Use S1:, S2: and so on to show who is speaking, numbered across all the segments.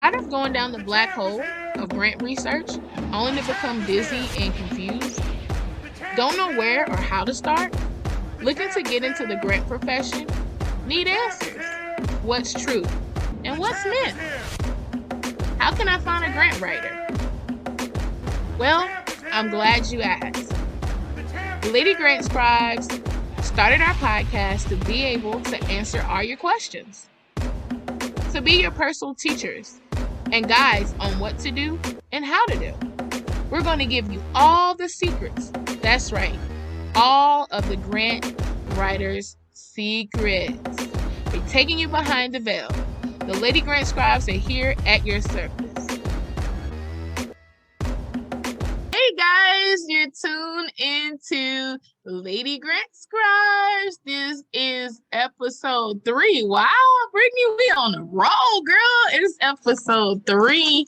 S1: Tired of going down the black hole of grant research, only to become dizzy and confused? Don't know where or how to start? Looking to get into the grant profession? Need answers. What's true? And what's myth? How can I find a grant writer? Well, I'm glad you asked. Lady Grant Scribes started our podcast to be able to answer all your questions, to be your personal teachers and guides on what to do and how to do. We're going to give you all the secrets. That's right, all of the grant writers' secrets. We're taking you behind the veil. The Lady Grant Scribes are here at your service. Hey guys, you're tuned into Lady Grant Scribes. This is episode 3. Wow, Brittney, we on the roll, girl. It's episode 3.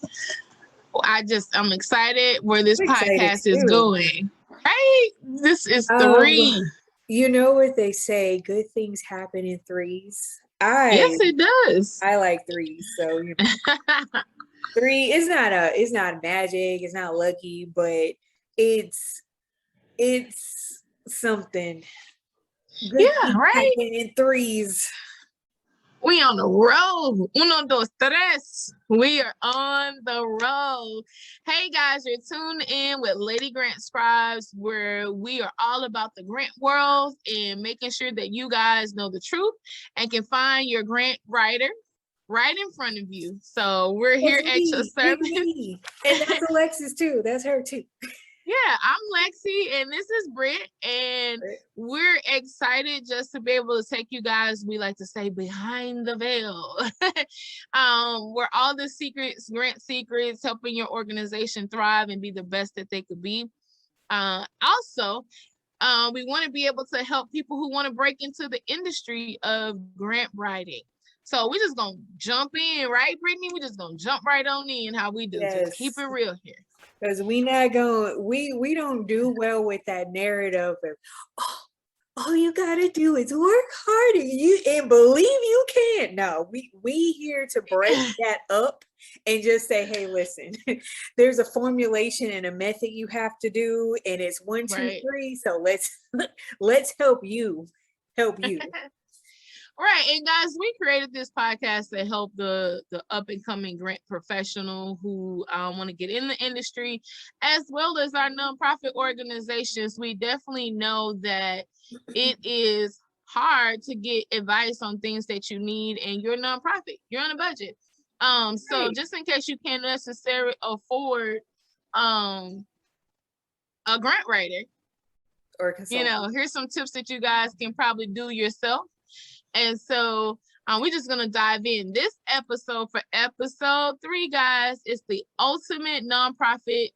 S1: I'm excited where this podcast is going. Right? This is 3.
S2: You know what they say, good things happen in threes.
S1: Yes, it does.
S2: I like threes, so you know. 3 is not magic, it's not lucky, but it's something.
S1: Good, yeah, right.
S2: In threes.
S1: We on the road. 1, 2, 3. We are on the road. Hey guys, you're tuned in with Lady Grant Scribes, where we are all about the grant world and making sure that you guys know the truth and can find your grant writer right in front of you. So we're here at your service.
S2: And that's Alexis too. That's her too.
S1: Yeah, I'm Lexi and this is Britt, and we're excited just to be able to take you guys, we like to say, behind the veil. Where all the secrets, grant secrets, helping your organization thrive and be the best that they could be. Also, we want to be able to help people who want to break into the industry of grant writing. So we're just going to jump in, right, Brittney? We're just going to jump right on in how we do. Yes. Just keep it real here.
S2: Because we don't do well with that narrative of, all you gotta do is work harder and believe you can. No, we here to break that up and just say, hey, listen, there's a formulation and a method you have to do, and it's 1, 2, 3. So let's help you.
S1: Right. And guys, we created this podcast to help the up and coming grant professional who want to get in the industry, as well as our nonprofit organizations. We definitely know that it is hard to get advice on things that you need in your nonprofit. You're on a budget. So just in case you can't necessarily afford a grant writer, or consultant, here's some tips that you guys can probably do yourself. And so we're just going to dive in. This episode, for episode 3, guys, is the ultimate nonprofit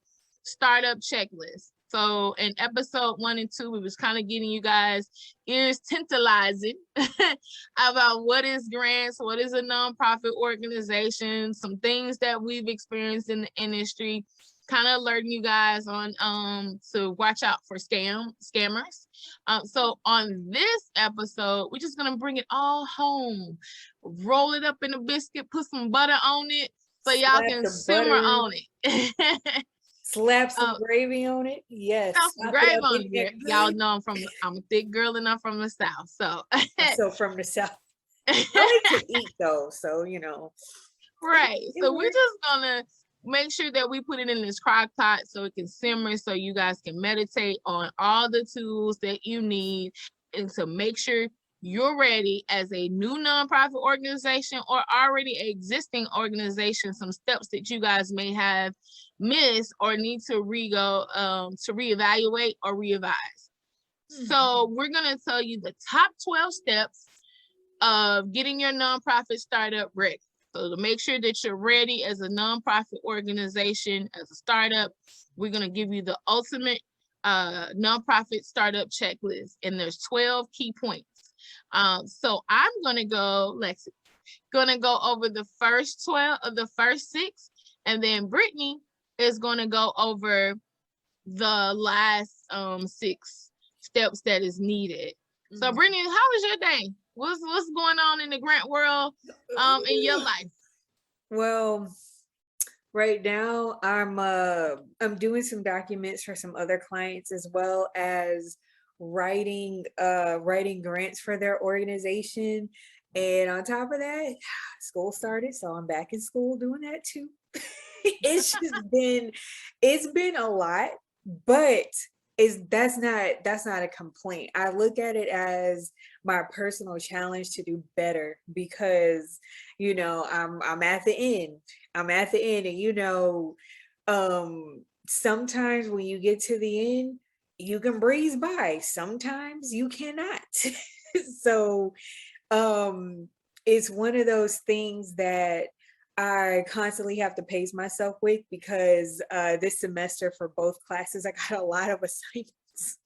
S1: startup checklist. So in episode 1 and 2, we was kind of getting you guys ears tantalizing about what is grants, what is a nonprofit organization, some things that we've experienced in the industry, kind of alerting you guys on to watch out for scammers. So on this episode, we're just gonna bring it all home, roll it up in a biscuit, put some butter on it so y'all can simmer on it.
S2: Slap some gravy on it. Yes.
S1: Some gravy on it. Y'all know I'm a thick girl and I'm from the South. So
S2: from the South. I like to eat though, so you know.
S1: Right. So we're just gonna make sure that we put it in this crock pot so it can simmer, so you guys can meditate on all the tools that you need, and to make sure you're ready as a new nonprofit organization or already an existing organization, some steps that you guys may have missed or need to reevaluate or revise. Mm-hmm. So we're going to tell you the top 12 steps of getting your nonprofit startup ready. So to make sure that you're ready as a nonprofit organization, as a startup, we're going to give you the ultimate nonprofit startup checklist, and there's 12 key points. So I'm going to go, Lexi, going to go over the first 12 of the first 6, and then Brittney is going to go over the last 6 steps that is needed. Mm-hmm. So Brittney, how was your day? What's going on in the grant world in your life?
S2: Well, right now I'm doing some documents for some other clients as well as writing grants for their organization. And on top of that, school started, so I'm back in school doing that too. It's been a lot, but that's not a complaint. I look at it as my personal challenge to do better because I'm at the end. I'm at the end, and sometimes when you get to the end, you can breeze by. Sometimes you cannot. So um it's one of those things that I constantly have to pace myself with because this semester for both classes I got a lot of assignments.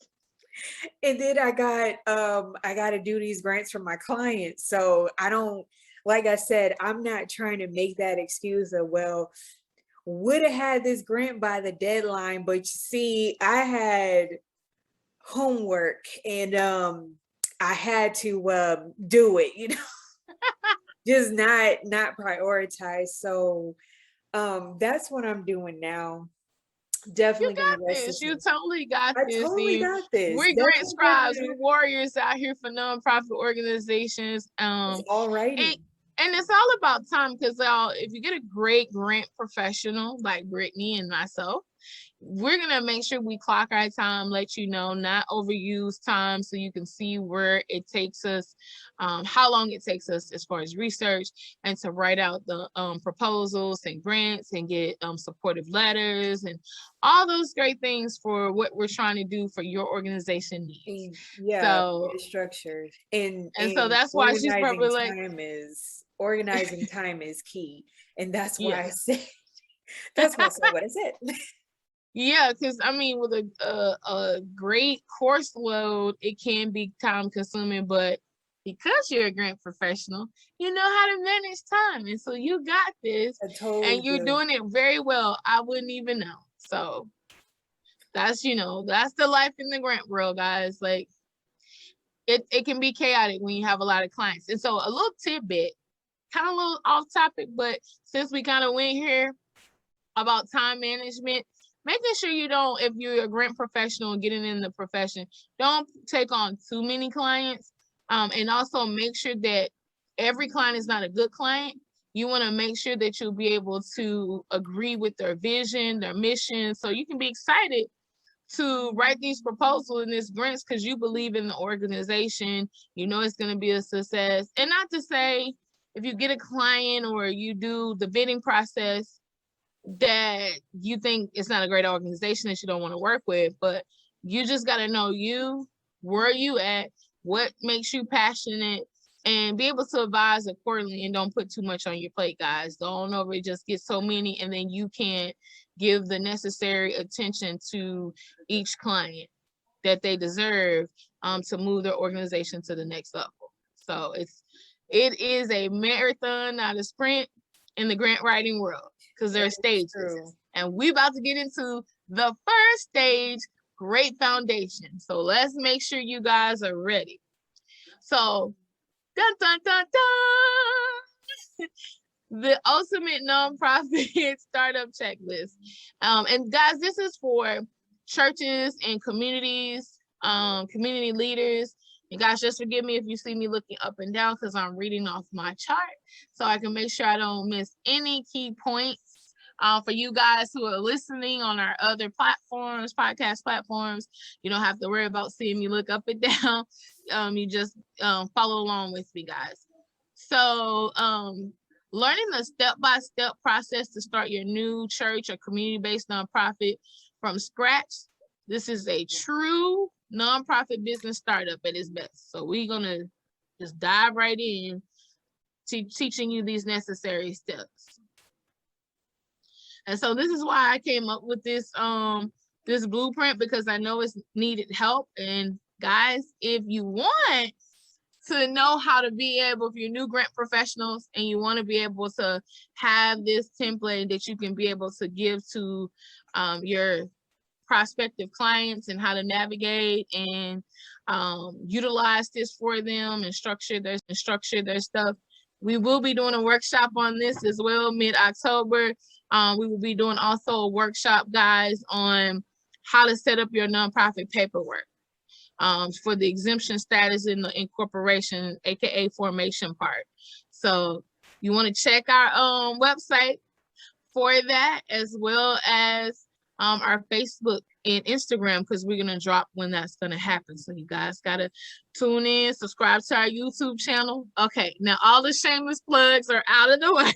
S2: And then I got to do these grants for my clients. So I don't, like I said, I'm not trying to make that excuse of, well, would have had this grant by the deadline, but you see, I had homework and I had to do it, just not prioritize. So that's what I'm doing now.
S1: You
S2: Definitely gonna
S1: got
S2: rest
S1: this.
S2: this
S1: You
S2: one.
S1: totally got
S2: I
S1: this.
S2: totally got this.
S1: We're grant
S2: Definitely
S1: scribes.
S2: gonna,
S1: We're warriors out here for nonprofit organizations.
S2: it's all
S1: And,
S2: righty.
S1: and it's all about time because if you get a great grant professional like Brittney and myself, we're gonna make sure we clock our time, let you know, not overuse time, so you can see where it takes us, how long it takes us as far as research, and to write out the proposals and grants and get supportive letters and all those great things for what we're trying to do for your organization needs.
S2: Yeah,
S1: So,
S2: it's structured. And
S1: and so that's why she's probably like,
S2: organizing time is key. And that's why I
S1: yeah.
S2: said that's why I said what I said.
S1: Yeah, because I mean, with a great course load, it can be time consuming, but because you're a grant professional, you know how to manage time. And so you got this,
S2: I totally
S1: and you're
S2: do.
S1: doing it very well. I wouldn't even know. So that's the life in the grant world, guys. Like it can be chaotic when you have a lot of clients. And so a little tidbit, kind of a little off topic, but since we kind of went here about time management, making sure you don't, if you're a grant professional and getting in the profession, don't take on too many clients. And also make sure that every client is not a good client. You want to make sure that you'll be able to agree with their vision, their mission, so you can be excited to write these proposals and these grants because you believe in the organization. You know it's going to be a success. And not to say if you get a client or you do the bidding process that you think it's not a great organization that you don't want to work with, but you just got to know where you at, what makes you passionate, and be able to advise accordingly, and don't put too much on your plate, guys. Don't over just get so many and then you can't give the necessary attention to each client that they deserve to move their organization to the next level. So it is a marathon, not a sprint, in the grant writing world, because there are stages.
S2: True.
S1: And we about to get into the first stage, great foundation. So let's make sure you guys are ready. So, dun dun dun dun. The ultimate nonprofit startup checklist. And guys, this is for churches and communities, community leaders. And guys, just forgive me if you see me looking up and down because I'm reading off my chart so I can make sure I don't miss any key points. For you guys who are listening on our other platforms, podcast platforms, you don't have to worry about seeing me look up and down. You just follow along with me, guys. So, learning the step-by-step process to start your new church or community-based nonprofit from scratch. This is a true nonprofit business startup at its best. So we're gonna just dive right in to teaching you these necessary steps. And so this is why I came up with this blueprint, because I know it's needed help. And guys, if you want to know how to be able, if you're new grant professionals and you want to be able to have this template that you can be able to give to your prospective clients and how to navigate and utilize this for them and structure their stuff, We will be doing a workshop on this as well, mid-October. We will be doing also a workshop, guys, on how to set up your nonprofit paperwork for the exemption status in the incorporation, aka formation part. So you want to check our website for that, as well as our Facebook and Instagram, because we're going to drop when that's going to happen. So you guys got to tune in, subscribe to our YouTube channel. Okay, now all the shameless plugs are out of the way.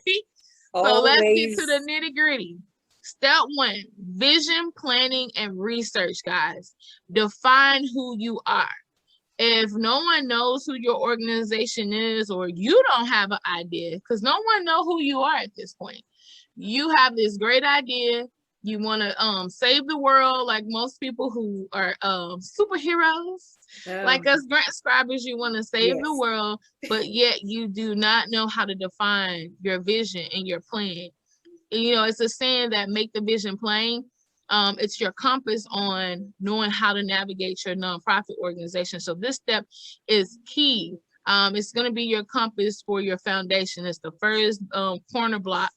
S1: So let's get to the nitty gritty. Step 1, vision, planning, and research, guys. Define who you are. If no one knows who your organization is, or you don't have an idea, because no one knows who you are at this point. You have this great idea. You want to save the world, like most people who are superheroes, like us Grant Scribes. You want to save the world, but yet you do not know how to define your vision and your plan. And, you know, it's a saying that make the vision plain. It's your compass on knowing how to navigate your nonprofit organization. So this step is key. It's going to be your compass for your foundation. It's the first corner block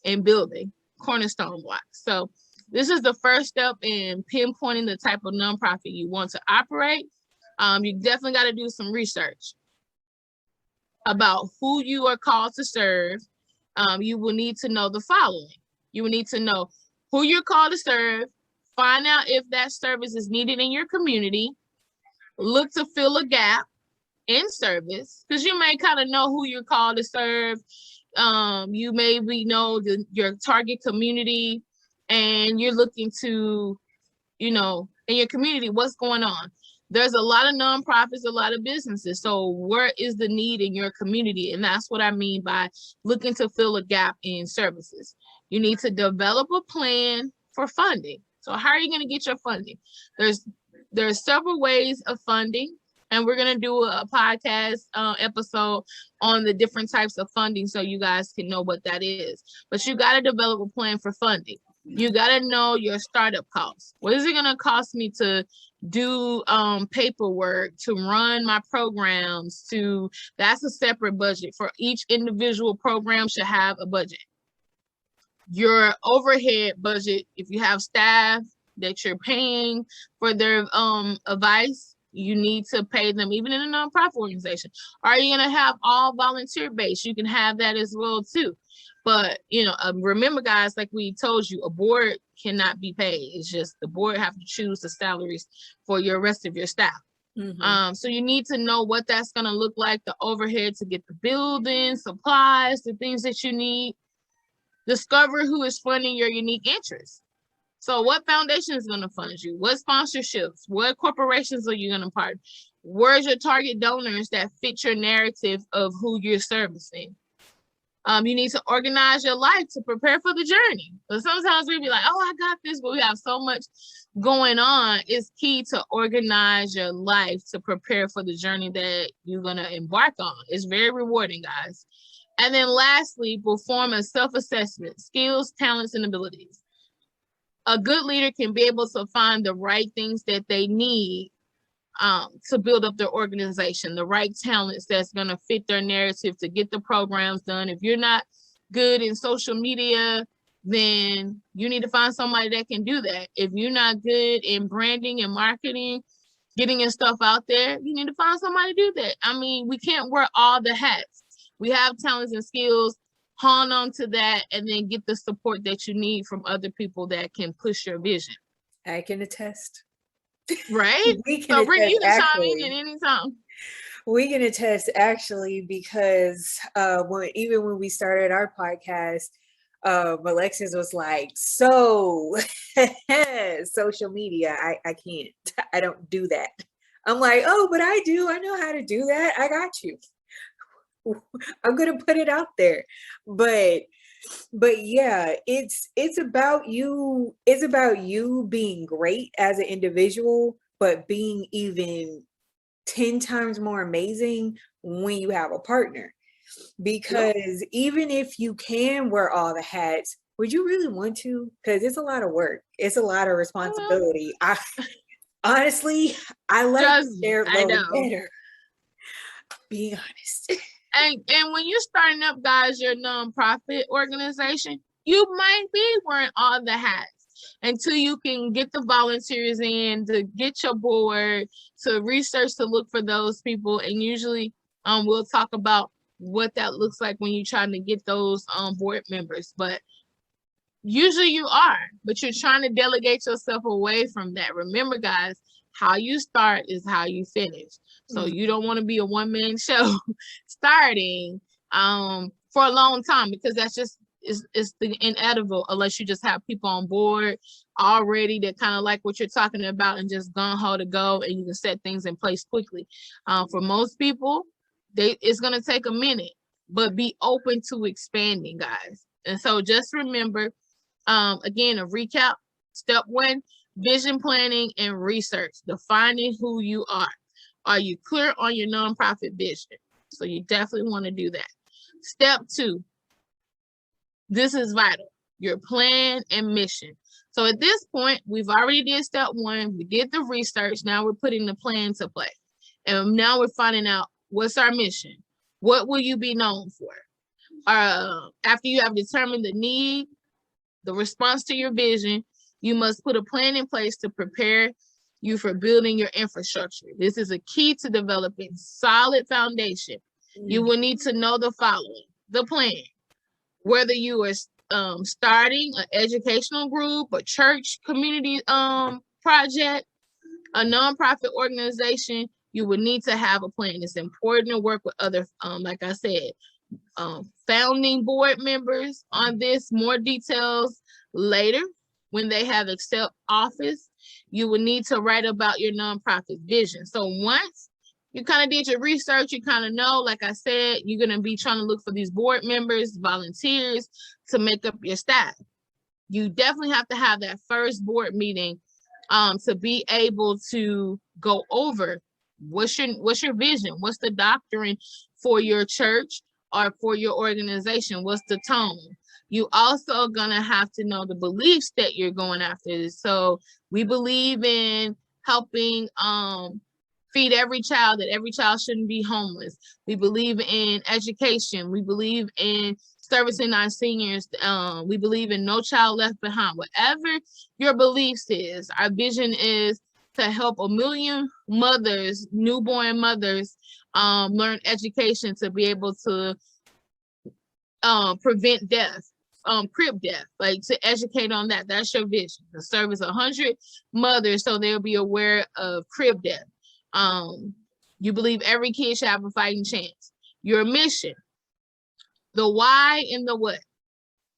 S1: in building, cornerstone block. So this is the first step in pinpointing the type of nonprofit you want to operate. You definitely got to do some research about who you are called to serve. You will need to know the following. You will need to know who you're called to serve, find out if that service is needed in your community, look to fill a gap in service, because you may kind of know who you're called to serve. You maybe know your target community, and you're looking to, you know, in your community, what's going on. There's a lot of nonprofits, a lot of businesses. So where is the need in your community? And that's what I mean by looking to fill a gap in services. You need to develop a plan for funding. So how are you going to get your funding? There's several ways of funding, and we're going to do a podcast episode on the different types of funding so you guys can know what that is. But you got to develop a plan for funding. You got to know your startup costs. What is it going to cost me to do paperwork, to run my programs? That's a separate budget. For each individual program should have a budget. Your overhead budget, if you have staff that you're paying for their advice, you need to pay them, even in a nonprofit organization. Are you going to have all volunteer based? You can have that as well too. But, you know, remember, guys, like we told you, a board cannot be paid. It's just the board have to choose the salaries for your rest of your staff. Mm-hmm. So you need to know what that's going to look like, the overhead to get the building, supplies, the things that you need. Discover who is funding your unique interests. So what foundation is going to fund you? What sponsorships? What corporations are you going to partner? Where's your target donors that fit your narrative of who you're servicing? You need to organize your life to prepare for the journey. But sometimes we be like, oh, I got this, but we have so much going on. It's key to organize your life to prepare for the journey that you're going to embark on. It's very rewarding, guys. And then lastly, perform a self-assessment, skills, talents, and abilities. A good leader can be able to find the right things that they need to build up their organization, the right talents that's going to fit their narrative to get the programs done. If you're not good in social media, then you need to find somebody that can do that. If you're not good in branding and marketing, getting your stuff out there, you need to find somebody to do that. I mean, we can't wear all the hats. We have talents and skills. Hone on to that, and then get the support that you need from other people that can push your vision.
S2: I can attest.
S1: Right? So Brittney, you can chime in at any time.
S2: We can attest, actually, because when we started our podcast, Alexis was like, so social media, I can't. I don't do that. I'm like, oh, but I do. I know how to do that. I got you. I'm gonna put it out there. But yeah, it's about you. It's about you being great as an individual, but being even 10 times more amazing when you have a partner. Because even if you can wear all the hats, would you really want to? Because it's a lot of work. It's a lot of responsibility. Honestly, I like to share a little better. Being honest.
S1: And when you're starting up, guys, your nonprofit organization, you might be wearing all the hats until you can get the volunteers in, to get your board, to research, to look for those people. And usually we'll talk about what that looks like when you're trying to get those board members. But usually you are, but you're trying to delegate yourself away from that. Remember, guys, how you start is how you finish. So you don't want to be a one-man show starting for a long time, because that's just it's the inevitable, unless you just have people on board already that kind of like what you're talking about and just gung-ho to go, and you can set things in place quickly. For most people, it's going to take a minute, but be open to expanding, guys. And so just remember, again, a recap. Step 1, vision planning and research, defining who you are. Are you clear on your nonprofit vision? So you definitely want to do that. Step 2, this is vital, your plan and mission. So at this point, we've already did step 1. We did the research. Now we're putting the plan to play. And now we're finding out, what's our mission? What will you be known for? After you have determined the need, the response to your vision, you must put a plan in place to prepare you for building your infrastructure. This is a key to developing solid foundation. You will need to know the following: the plan, whether you are starting an educational group, a church community project, a nonprofit organization, you would need to have a plan. It's important to work with other, like I said, founding board members on this. More details later when they have accept office. You will need to write about your nonprofit vision. So once you kind of did your research, you kind of know, like I said, you're going to be trying to look for these board members, volunteers to make up your staff. You definitely have to have that first board meeting to be able to go over what's your vision, what's the doctrine for your church or for your organization, what's the tone. You also gonna have to know the beliefs that you're going after. So we believe in helping feed every child, that every child shouldn't be homeless. We believe in education. We believe in servicing our seniors. We believe in no child left behind. Whatever your beliefs is, our vision is to help 1 million mothers, newborn mothers, learn education to be able to prevent death, crib death, like to educate on that. That's your vision, to service 100 mothers so they'll be aware of crib death. You believe every kid should have a fighting chance. Your mission, the why and the what.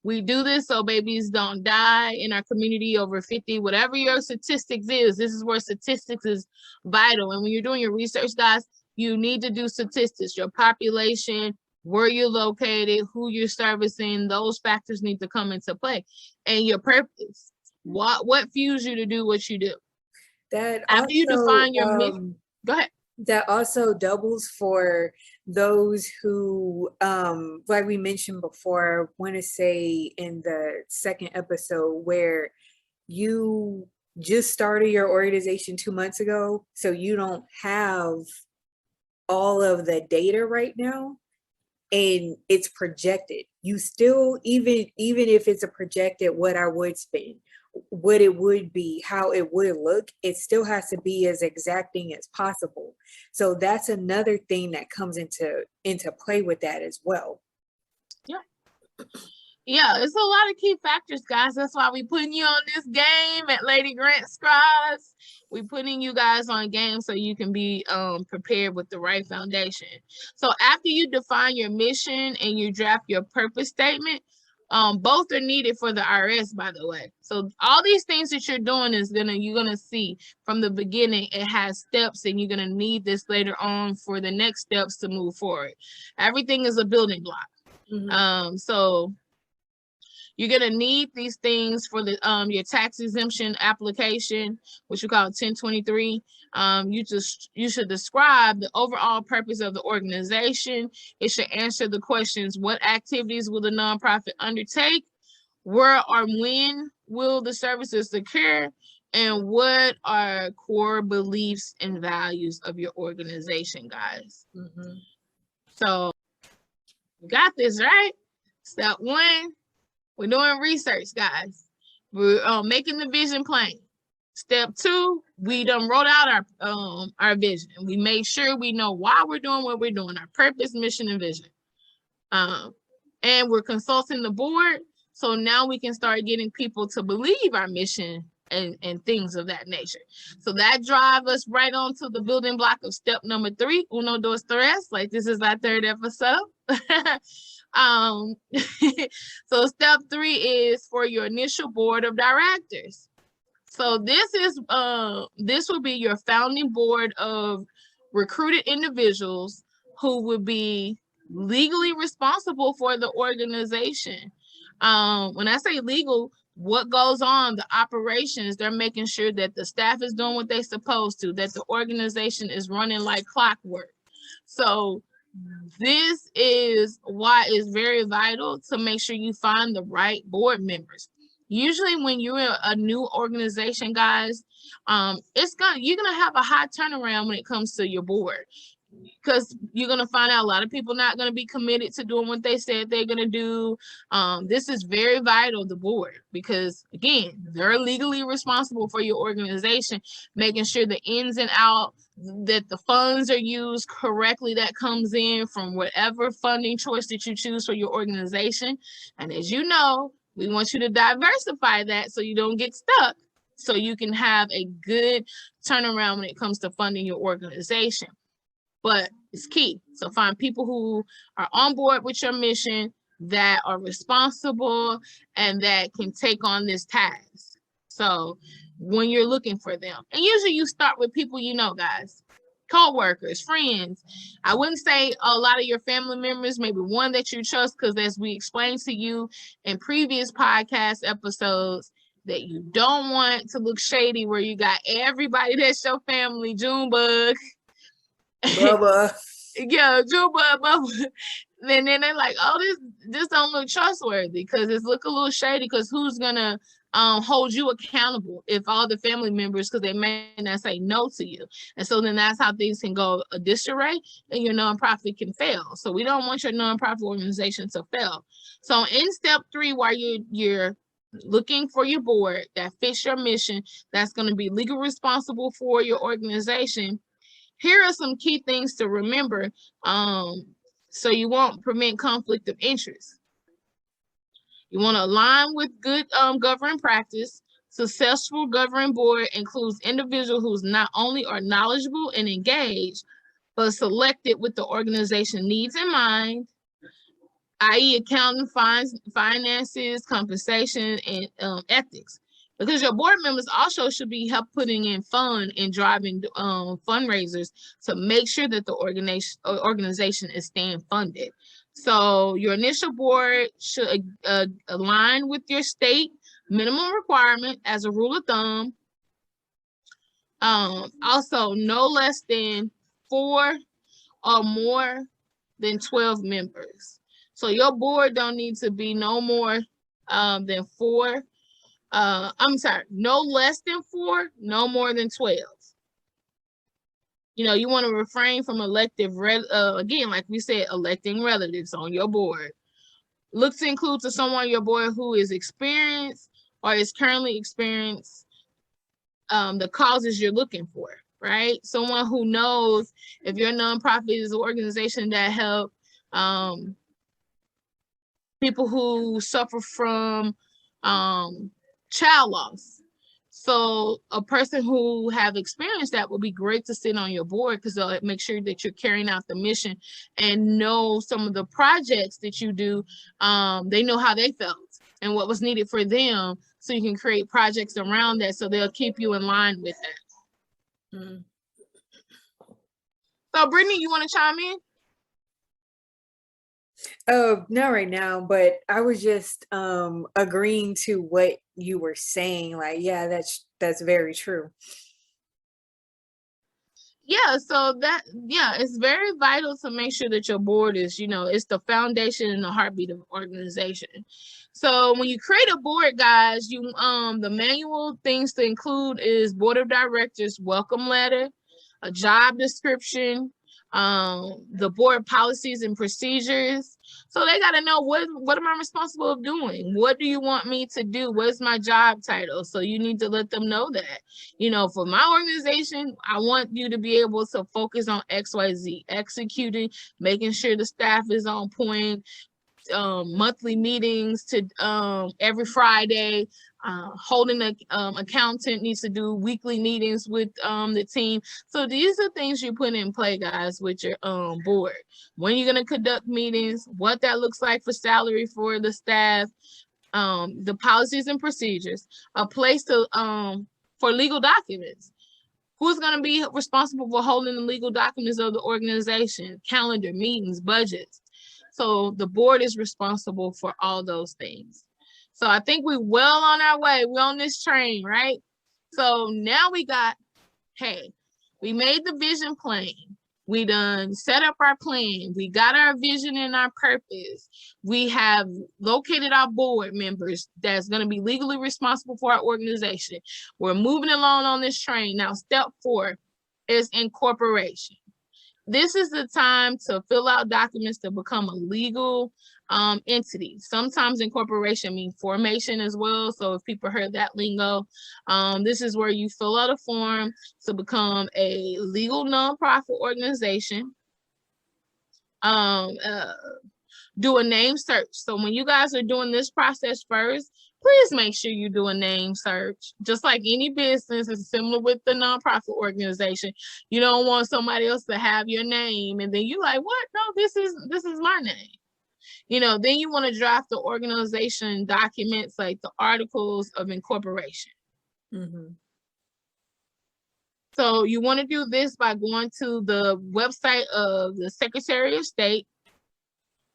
S1: We do this so babies don't die in our community over 50, whatever your statistics is. This is where statistics is vital. And when you're doing your research, guys, you need to do statistics, your population, where you're located, who you're servicing. Those factors need to come into play. And your purpose, what fuels you to do what you do.
S2: That
S1: after
S2: also,
S1: you define your mission, go ahead.
S2: That also doubles for those who, like we mentioned before, I want to say in the second episode, where you just started your organization 2 months ago, so you don't have all of the data right now, and it's projected. You still, even if it's a projected what I would spend, what it would be, how it would look, it still has to be as exacting as possible. So that's another thing that comes into play with that as well.
S1: Yeah, it's a lot of key factors, guys. That's why we putting you on this game at Lady Grant Scribes. We putting you guys on game so you can be prepared with the right foundation. So after you define your mission and you draft your purpose statement, both are needed for the IRS, by the way. So all these things that you're doing you're gonna see from the beginning, it has steps, and you're gonna need this later on for the next steps to move forward. Everything is a building block. Mm-hmm. So you're gonna need these things for the your tax exemption application, which we call 1023. You should describe the overall purpose of the organization. It should answer the questions: what activities will the nonprofit undertake? Where or when will the services occur? And what are core beliefs and values of your organization, guys? Mm-hmm. So You got this, right? Step 1, we're doing research, guys. We're making the vision plain. Step 2, we done wrote out our vision. We made sure we know why we're doing what we're doing, our purpose, mission, and vision. And we're consulting the board. So now we can start getting people to believe our mission and things of that nature. So that drive us right on to the building block of step number 3, uno, dos, tres. Like this is our 3rd episode. So step 3 is for your initial board of directors. So this will be your founding board of recruited individuals who would be legally responsible for the organization. When I say legal, what goes on, the operations, they're making sure that the staff is doing what they're supposed to, that the organization is running like clockwork. So this is why it's very vital to make sure you find the right board members. Usually when you're a new organization, guys, you're gonna have a high turnaround when it comes to your board, because you're going to find out a lot of people not going to be committed to doing what they said they're going to do. This is very vital, the board, because again, they're legally responsible for your organization, making sure the ins and outs, that the funds are used correctly, that comes in from whatever funding choice that you choose for your organization. And as you know, we want you to diversify that so you don't get stuck, so you can have a good turnaround when it comes to funding your organization. But it's key. So find people who are on board with your mission, that are responsible, and that can take on this task. So when you're looking for them, and usually you start with people you know, guys, co-workers, friends. I wouldn't say a lot of your family members, maybe one that you trust, because as we explained to you in previous podcast episodes, that you don't want to look shady where you got everybody that's your family, Junebug.
S2: Bubba.
S1: Yeah, Bubba. Then they're like, oh, this don't look trustworthy, because it's look a little shady, because who's gonna hold you accountable if all the family members, because they may not say no to you. And so then that's how things can go a disarray, and your nonprofit can fail. So we don't want your nonprofit organization to fail. So in step 3, while you're looking for your board that fits your mission, that's going to be legal responsible for your organization, here are some key things to remember, so you won't prevent conflict of interest. You want to align with good governing practice. Successful governing board includes individuals who not only are knowledgeable and engaged, but selected with the organization needs in mind, i.e. accounting, finances, compensation, and ethics. Because your board members also should be help putting in fund and driving fundraisers to make sure that the organization is staying funded. So your initial board should align with your state minimum requirement as a rule of thumb. Also, no less than 4 or more than 12 members. So your board don't need to be no more than 4. No less than 4, no more than 12. You know, you want to refrain from again, like we said, electing relatives on your board. Look to include to someone on your board who is experienced or is currently experienced the causes you're looking for, right? Someone who knows if your nonprofit is an organization that help people who suffer from child loss. So a person who have experienced that would be great to sit on your board, because they'll make sure that you're carrying out the mission and know some of the projects that you do. They know how they felt and what was needed for them, so you can create projects around that, so they'll keep you in line with that. Mm. So Brittney, you want to chime in?
S2: Oh, not right now, but I was just agreeing to what you were saying. Like, yeah, that's very true.
S1: Yeah, so it's very vital to make sure that your board is, it's the foundation and the heartbeat of the organization. So when you create a board, guys, the manual things to include is board of directors welcome letter, a job description, the board policies and procedures. So they got to know what am I responsible of doing? What do you want me to do? What's my job title? So you need to let them know that, you know, for my organization, I want you to be able to focus on XYZ, executing, making sure the staff is on point, monthly meetings to every Friday. Holding an accountant needs to do weekly meetings with the team. So these are things you put in play, guys, with your board. When you're going to conduct meetings, what that looks like for salary for the staff, the policies and procedures, a place to for legal documents. Who's going to be responsible for holding the legal documents of the organization, calendar, meetings, budgets. So the board is responsible for all those things. So I think we're well on our way. We're on this train, right? So now we got, hey, we made the vision plain. We done set up our plan. We got our vision and our purpose. We have located our board members that's going to be legally responsible for our organization. We're moving along on this train. Now, step 4 is incorporation. This is the time to fill out documents to become a legal entity. Sometimes incorporation means formation as well. So if people heard that lingo, this is where you fill out a form to become a legal nonprofit organization. Do a name search. So when you guys are doing this process first, please make sure you do a name search. Just like any business, is similar with the nonprofit organization. You don't want somebody else to have your name and then you like, what? No, this is my name. You know, then you want to draft the organization documents like the articles of incorporation. Mm-hmm. So you want to do this by going to the website of the Secretary of State.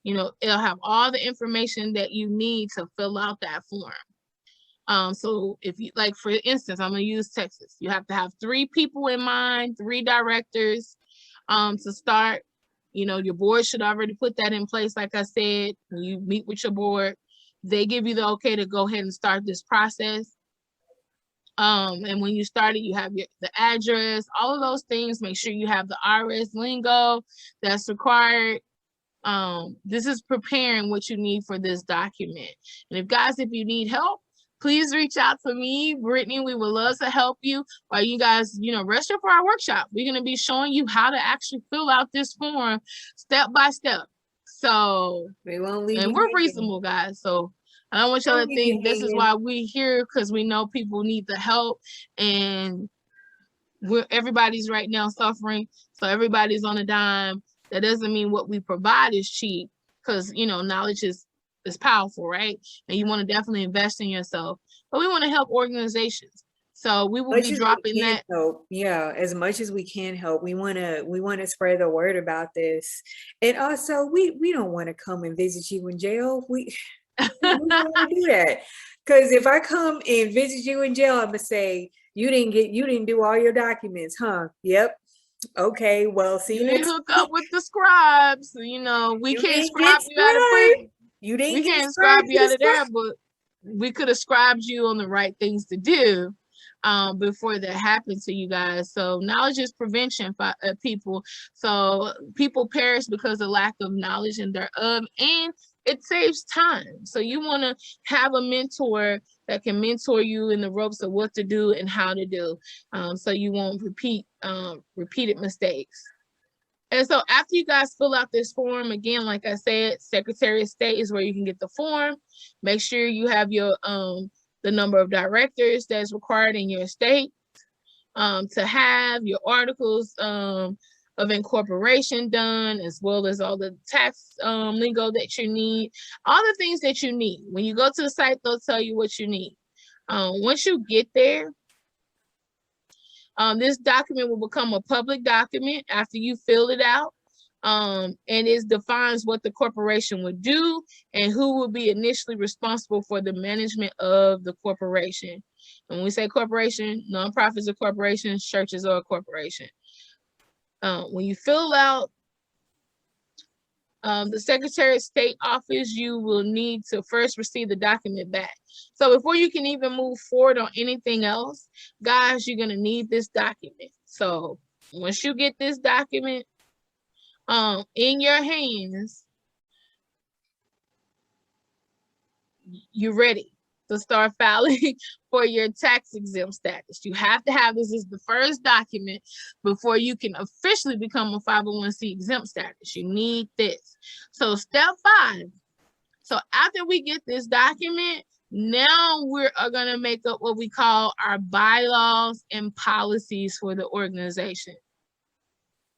S1: You know, it'll have all the information that you need to fill out that form. So if you, like, for instance, I'm going to use Texas. You have to have 3 people in mind, 3 directors to start. You know, your board should already put that in place. Like I said, when you meet with your board, they give you the okay to go ahead and start this process. And when you start it, you have the address, all of those things. Make sure you have the IRS lingo that's required. This is preparing what you need for this document. And if you need help, please reach out to me, Brittney. We would love to help you while you guys, you know, register for our workshop. We're going to be showing you how to actually fill out this form step by step. So, and we're reasonable, guys. So I don't want y'all to think this is why we're here, because we know people need the help, and everybody's right now suffering. So everybody's on a dime. That doesn't mean what we provide is cheap, because, you know, knowledge is powerful, right? And you want to definitely invest in yourself. But we want to help organizations. So we will be dropping that.
S2: Yeah, as much as we can help, we want to spread the word about this. And also, we don't want to come and visit you in jail. We don't want to do that. Because if I come and visit you in jail, I'm gonna say you didn't do all your documents, huh? Yep. Okay, well, see you next
S1: hook up with the scribes. You know, we can't scribe you out of prison. We can't scribe you out of there, but we could have scribed you on the right things to do before that happened to you guys. So knowledge is prevention for people. So people perish because of lack of knowledge and thereof, and it saves time. So you want to have a mentor that can mentor you in the ropes of what to do and how to do, so you won't repeat repeated mistakes. And so after you guys fill out this form, again, like I said, Secretary of State is where you can get the form. Make sure you have your the number of directors that's required in your state to have your articles of incorporation done, as well as all the tax lingo that you need, all the things that you need. When you go to the site, they'll tell you what you need. Once you get there, this document will become a public document after you fill it out. And it defines what the corporation would do and who will be initially responsible for the management of the corporation. And when we say corporation, nonprofits are corporations, churches are a corporation. When you fill out the Secretary of State office, you will need to first receive the document back. So before you can even move forward on anything else, guys, you're going to need this document. So once you get this document, in your hands, you're ready to start filing for your tax exempt status. You have to have this as the first document before you can officially become a 501c exempt status. You need this. So step 5. So after we get this document, now we're going to make up what we call our bylaws and policies for the organization.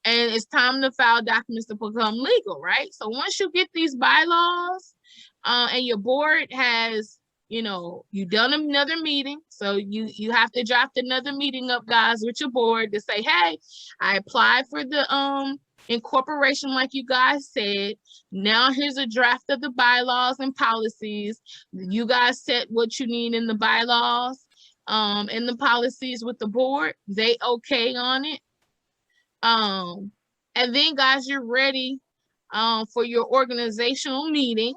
S1: And it's time to file documents to become legal, right? So once you get these bylaws, and your board has, you know, you've done another meeting. So you have to draft another meeting up, guys, with your board to say, hey, I applied for the incorporation like you guys said. Now here's a draft of the bylaws and policies. You guys set what you need in the bylaws and the policies with the board. They okay on it. And then, guys, you're ready for your organizational meeting,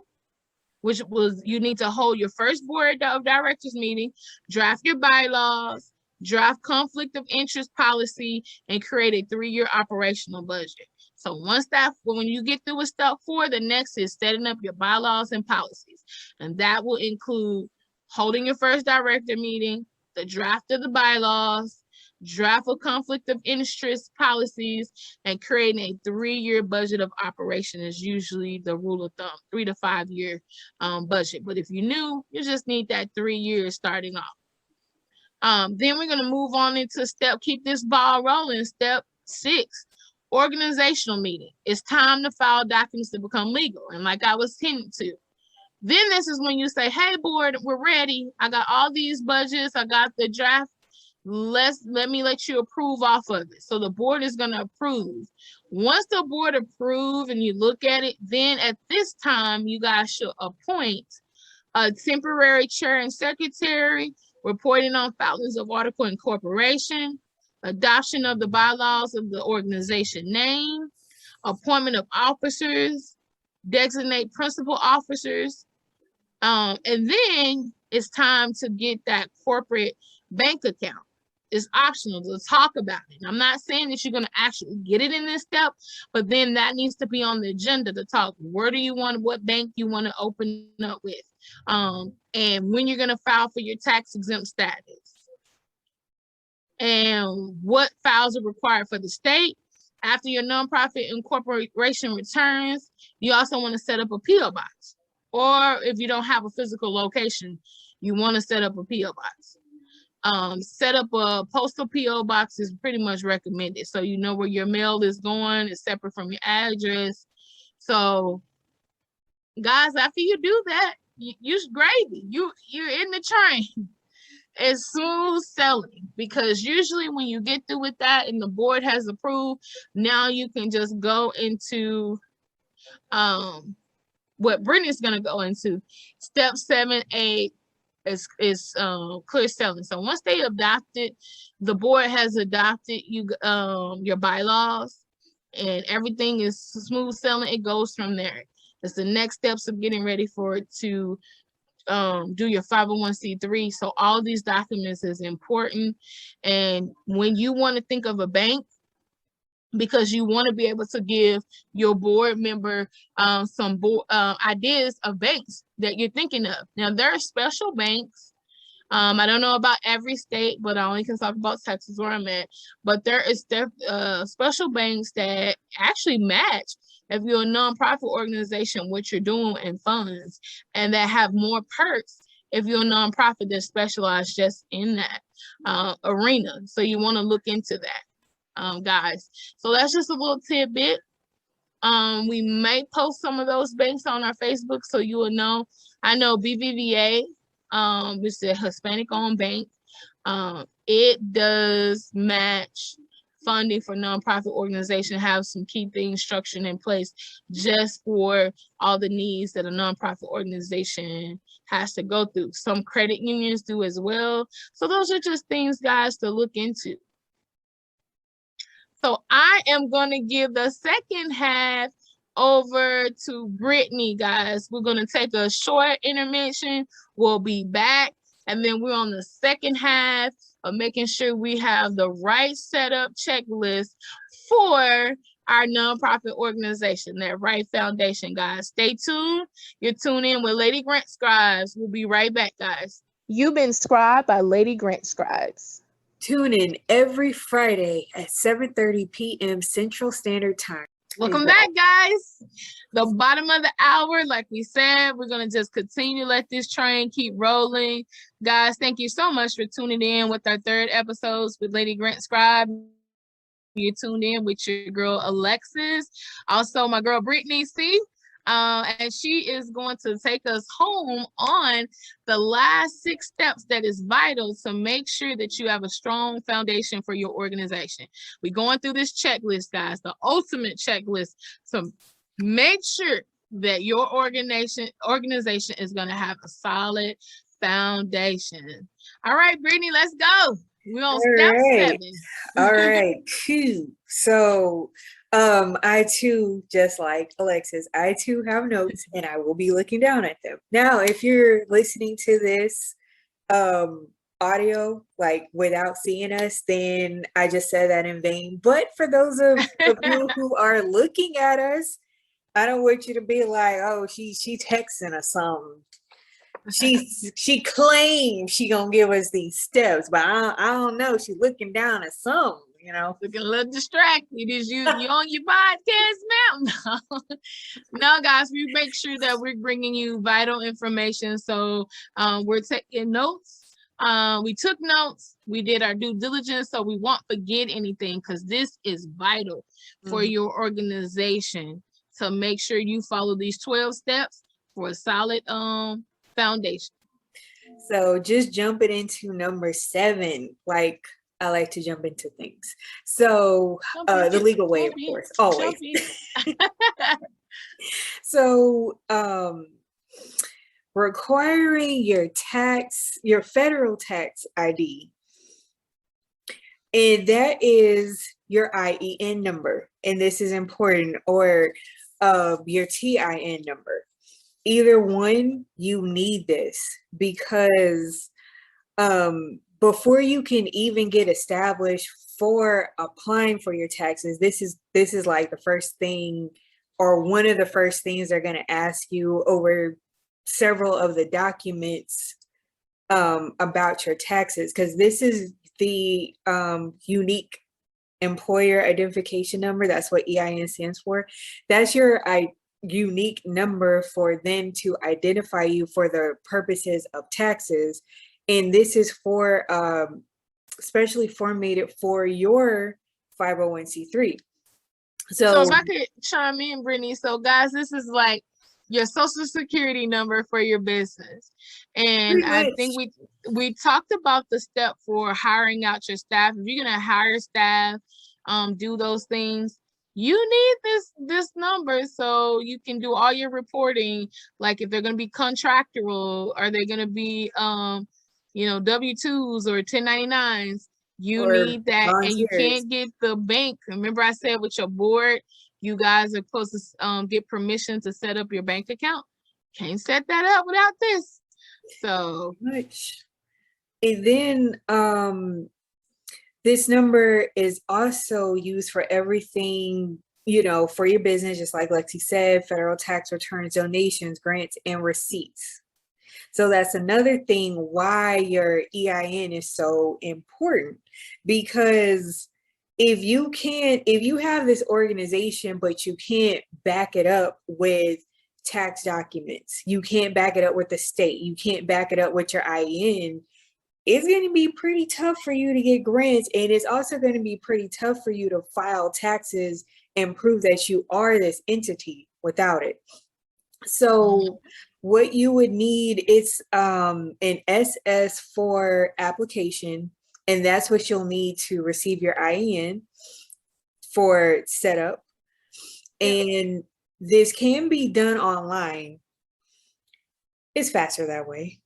S1: which was you need to hold your first board of directors meeting, draft your bylaws, draft conflict of interest policy, and create a 3-year operational budget. So once that, when you get through with step 4, the next is setting up your bylaws and policies. And that will include holding your first director meeting, the draft of the bylaws, draft of conflict of interest policies, and creating a 3-year budget of operation is usually the rule of thumb, 3 to 5 year budget. But if you're new, you just need that 3 years starting off. Then we're going to move on into keep this ball rolling. Step 6, organizational meeting. It's time to file documents to become legal. And like I was hinting to, then this is when you say, hey, board, we're ready. I got all these budgets. I got the draft. Let me let you approve off of it. So the board is going to approve. Once the board approve and you look at it, then at this time, you guys should appoint a temporary chair and secretary, reporting on filings of article incorporation, adoption of the bylaws of the organization name, appointment of officers, designate principal officers, and then it's time to get that corporate bank account. It's optional to talk about it. I'm not saying that you're going to actually get it in this step, but then that needs to be on the agenda to talk. Where do you want, what bank you want to open up with, and when you're going to file for your tax exempt status, and what files are required for the state. After your nonprofit incorporation returns, you also want to set up a P.O. box. Or if you don't have a physical location, you want to set up a P.O. box. Set up a postal P.O. box is pretty much recommended. So you know where your mail is going. It's separate from your address. So guys, after you do that, you're gravy. You're in the train. It's smooth sailing, because usually when you get through with that and the board has approved, now you can just go into what Brittney's going to go into. Step 7A is clear selling. So once they adopted, the board has adopted your bylaws, and everything is smooth sailing. It goes from there. It's the next steps of getting ready for it to do your 501c3. So all these documents is important. And when you want to think of a bank, because you want to be able to give your board member some ideas of banks that you're thinking of. Now, there are special banks. I don't know about every state, but I only can talk about Texas where I'm at. But there is special banks that actually match if you're a nonprofit organization, what you're doing in funds, and that have more perks if you're a nonprofit that specializes just in that arena. So you want to look into that, guys. So that's just a little tidbit. We may post some of those banks on our Facebook so you will know. I know BBVA, which is a Hispanic-owned bank, it does match funding for nonprofit organizations, have some key things structured in place just for all the needs that a nonprofit organization has to go through. Some credit unions do as well. So those are just things, guys, to look into. So I am going to give the second half over to Brittney, guys. We're going to take a short intermission. We'll be back. And then we're on the second half of making sure we have the right setup checklist for our nonprofit organization, that right foundation, guys. Stay tuned. You're tuned in with Lady Grant Scribes. We'll be right back, guys. You've been scribed by Lady Grant Scribes.
S2: Tune in every Friday at 7:30 p.m. Central Standard Time.
S1: Welcome back, guys. The bottom of the hour, like we said, we're going to just continue to let this train keep rolling. Guys, thank you so much for tuning in with our third episodes with Lady Grant Scribe. You're tuned in with your girl, Alexis. Also, my girl, Brittnei C. And she is going to take us home on the last 6 steps that is vital to make sure that you have a strong foundation for your organization. We're going through this checklist, guys, the ultimate checklist to make sure that your organization is going to have a solid foundation. All right, Brittnei, let's go. We're on step 7.
S2: All right, cool. So I too, just like Alexis, I too have notes and I will be looking down at them. Now, if you're listening to this audio, like without seeing us, then I just said that in vain. But for those of you who are looking at us, I don't want you to be like, oh, she texting us something. She claims she gonna give us these steps, but I don't know. She's looking down at something, you know.
S1: Looking a little distracted. Is you on your podcast, ma'am? No, guys, we make sure that we're bringing you vital information. So we're taking notes. We took notes. We did our due diligence, so we won't forget anything because this is vital for your organization to make sure you follow these 12 steps for a solid foundation.
S2: So just jumping into number 7, like I like to jump into things. So the legal way, of course, always. So requiring your federal tax ID, and that is your IEN number, and this is important, or your TIN number. Either one, you need this because before you can even get established for applying for your taxes, this is like the first thing, or one of the first things they're going to ask you over several of the documents about your taxes, because this is the unique employer identification number. That's what EIN stands for. That's your unique number for them to identify you for the purposes of taxes. And this is for specially formatted for your 501c3. So
S1: if I could chime in, Brittnei. So guys, this is like your social security number for your business. And I think we talked about the step for hiring out your staff. If you're gonna hire staff, do those things, you need this number so you can do all your reporting. Like if they're going to be contractual, are they going to be W-2s or 1099s? You need that, volunteers. And you can't get the bank. Remember I said with your board, you guys are supposed to get permission to set up your bank account. Can't set that up without this. So
S2: much. And then this number is also used for everything, for your business, just like Lexi said, federal tax returns, donations, grants, and receipts. So that's another thing why your EIN is so important, because if you have this organization, but you can't back it up with tax documents, you can't back it up with the state, you can't back it up with your IEN, it's going to be pretty tough for you to get grants. And it's also going to be pretty tough for you to file taxes and prove that you are this entity without it. So what you would need is an SS4 application, and that's what you'll need to receive your IEN for setup. And this can be done online. It's faster that way.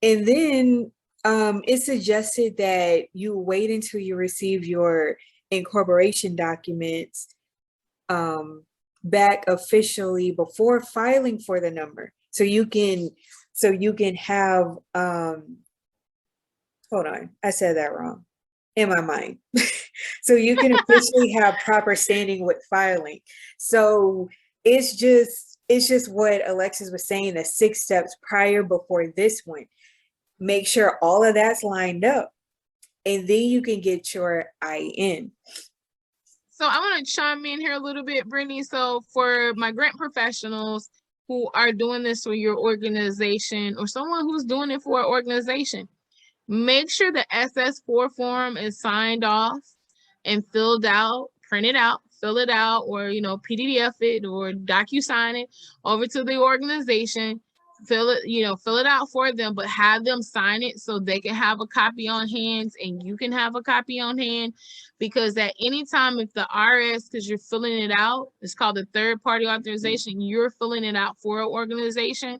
S2: And then it's suggested that you wait until you receive your incorporation documents back officially before filing for the number. So you can have, hold on, I said that wrong. in my mind. So you can officially have proper standing with filing. So it's just what Alexis was saying, the 6 steps prior before this one. Make sure all of that's lined up, and then you can get your IN.
S1: So I want to chime in here a little bit, Brittney. So for my grant professionals who are doing this for your organization, or someone who's doing it for an organization, make sure the SS4 form is signed off and filled out, printed out, fill it out, or PDF it or DocuSign it over to the organization. Fill it out for them, but have them sign it so they can have a copy on hand and you can have a copy on hand. Because at any time, if the RS, because you're filling it out, it's called a third party authorization, you're filling it out for an organization,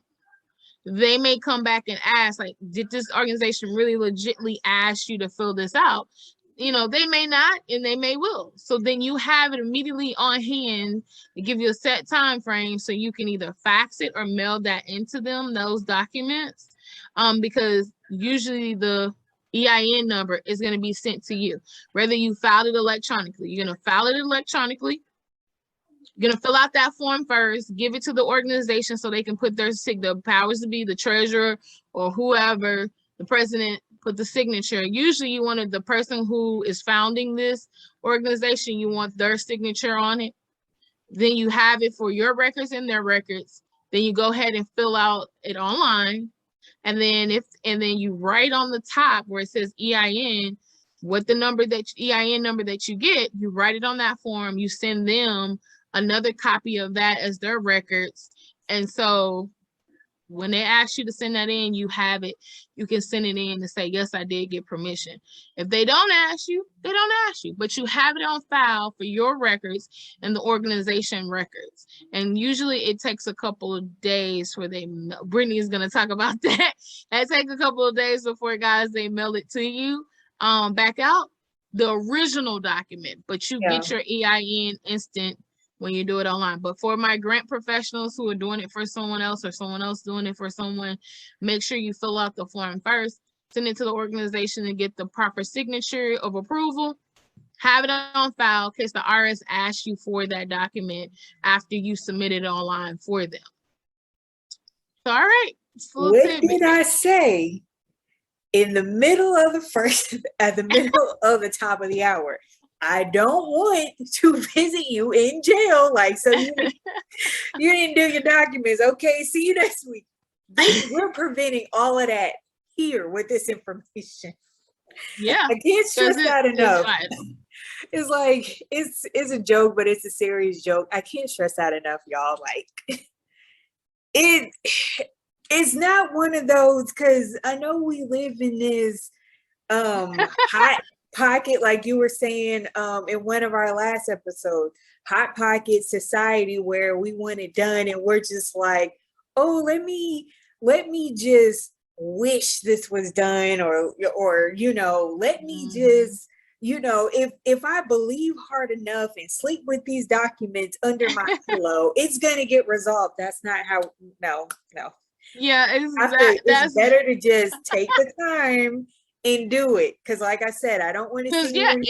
S1: they may come back and ask, like, did this organization really legitimately ask you to fill this out? They may not, and they may will. So then you have it immediately on hand to give you a set time frame so you can either fax it or mail that into them, those documents, because usually the EIN number is going to be sent to you, whether you filed it electronically. You're going to file it electronically. You're going to fill out that form first, give it to the organization so they can put the powers to be, the treasurer or whoever, the president, put the signature. Usually you wanted the person who is founding this organization, you want their signature on it. Then you have it for your records and their records. Then you go ahead and fill out it online. And then you write on the top where it says EIN, what the EIN number that you get, you write it on that form, you send them another copy of that as their records. And so when they ask you to send that in, you have it. You can send it in and say, yes, I did get permission. If they don't ask you, they don't ask you, but you have it on file for your records and the organization records. And usually it takes a couple of days for Brittney is going to talk about that. It takes a couple of days before, guys, they mail it to you back out, the original document, but you get your EIN instant when you do it online. But for my grant professionals who are doing it for someone else or someone else doing it for someone, make sure you fill out the form first, send it to the organization and get the proper signature of approval, have it on file in case the IRS asks you for that document after you submit it online for them. So, all right.
S2: What did I say? In the middle of at the middle of the top of the hour, I don't want to visit you in jail. Like, so you didn't do your documents. Okay, see you next week. We're preventing all of that here with this information.
S1: Yeah.
S2: I can't stress that enough. It's like, it's a joke, but it's a serious joke. I can't stress that enough, y'all. Like, it's not one of those, because I know we live in this hot pocket, like you were saying in one of our last episodes, hot pocket society where we want it done and we're just like, oh, let me just wish this was done, or let me just, if I believe hard enough and sleep with these documents under my pillow, it's gonna get resolved. That's not how. No.
S1: Yeah,
S2: it's better to just take the time and do it, because like I said, I don't want to see
S1: and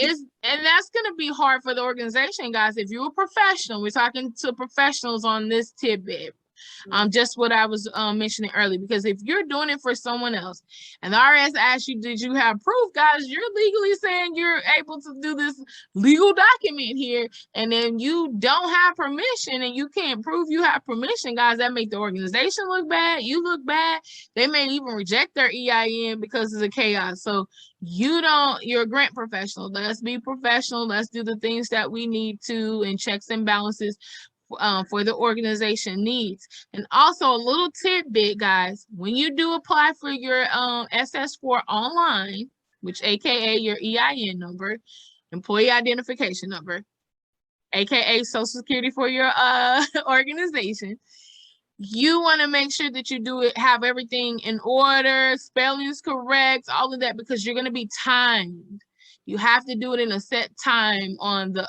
S1: that's going to be hard for the organization, guys. If you're a professional, we're talking to professionals on this tidbit, just what I was mentioning earlier, because if you're doing it for someone else and the IRS asks you, did you have proof, guys, you're legally saying you're able to do this legal document here, and then you don't have permission and you can't prove you have permission, guys, that make the organization look bad, you look bad, they may even reject their EIN because of the chaos. So you're a grant professional. Let's be professional. Let's do the things that we need to, and checks and balances for the organization needs. And also a little tidbit, guys, when you do apply for your SS4 online, which AKA your EIN number, employee identification number, AKA Social Security for your organization, you want to make sure that you do it, have everything in order, spellings correct, all of that, because you're going to be timed. You have to do it in a set time on the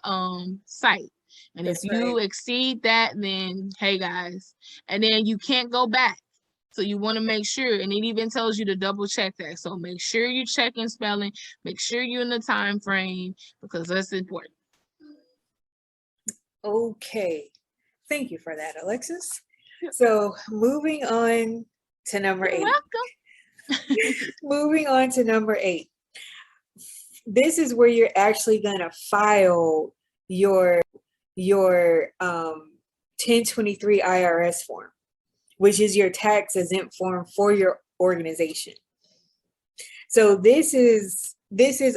S1: site. And if you exceed that, then hey guys, and then you can't go back. So you want to make sure, and it even tells you to double check that. So make sure you check in spelling, make sure you're in the time frame, because that's important.
S2: Okay. Thank you for that, Alexis. So moving on to number 8. Moving on to number 8. This is where you're actually going to file your 1023 IRS form, which is your tax exempt form for your organization. So this is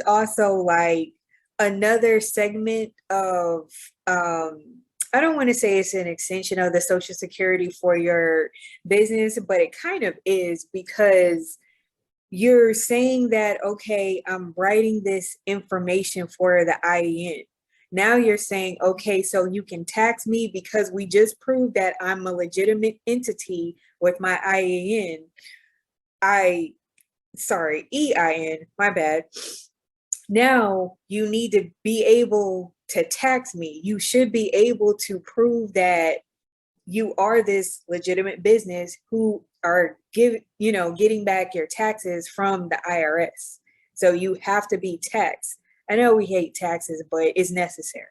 S2: also like another segment of I don't want to say it's an extension of the Social Security for your business, but it kind of is, because you're saying that, okay, I'm writing this information for the IEN. Now you're saying, okay, so you can tax me because we just proved that I'm a legitimate entity with my EIN, my bad. Now you need to be able to tax me. You should be able to prove that you are this legitimate business who are getting back your taxes from the IRS. So you have to be taxed. I know we hate taxes, but it's necessary.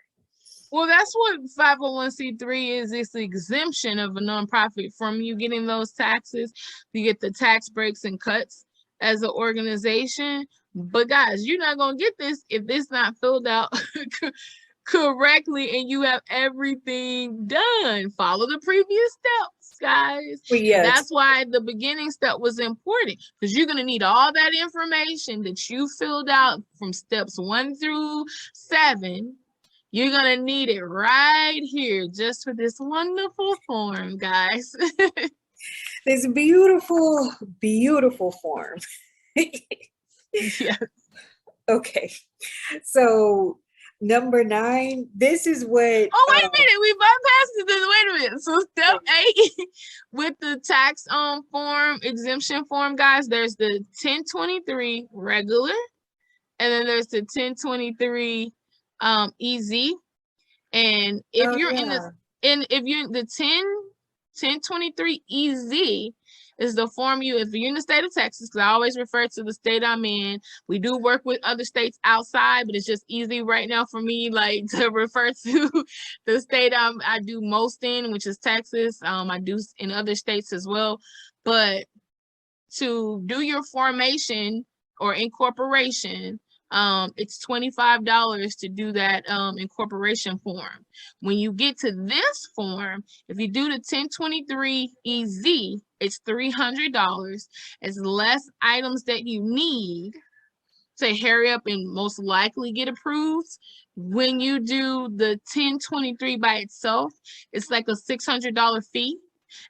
S1: Well, that's what 501c3 is. It's the exemption of a nonprofit from you getting those taxes. You get the tax breaks and cuts as an organization. But guys, you're not going to get this if it's not filled out correctly and you have everything done. Follow the previous steps, guys.
S2: Yes.
S1: That's why the beginning step was important, because you're going to need all that information that you filled out from steps 1 through 7. You're going to need it right here just for this wonderful form, guys.
S2: This beautiful, beautiful form.
S1: Yes.
S2: Okay. So number 9, this is what...
S1: Oh, wait a minute. We bypassed this. Wait a minute. So step 8 with the tax form, exemption form, guys, there's the 1023 regular, and then there's the 1023 EZ. And if you're in the 1023 EZ is the form if you're in the state of Texas, because I always refer to the state I'm in. We do work with other states outside, but it's just easy right now for me to refer to the state I do most in, which is Texas. I do in other states as well. But to do your formation or incorporation, it's $25 to do that incorporation form. When you get to this form, if you do the 1023 EZ, it's $300. It's less items that you need to hurry up and most likely get approved. When you do the 1023 by itself, it's like a $600 fee,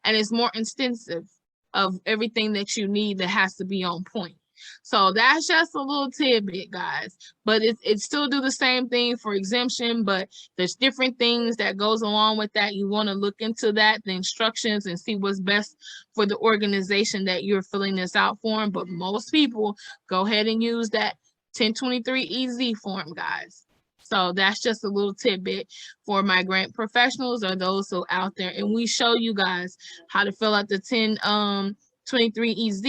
S1: and it's more extensive of everything that you need that has to be on point. So that's just a little tidbit, guys. But it still do the same thing for exemption, but there's different things that goes along with that. You want to look into that, the instructions, and see what's best for the organization that you're filling this out for. But most people go ahead and use that 1023 EZ form, guys. So that's just a little tidbit for my grant professionals or those who are out there. And we show you guys how to fill out the 1023 EZ,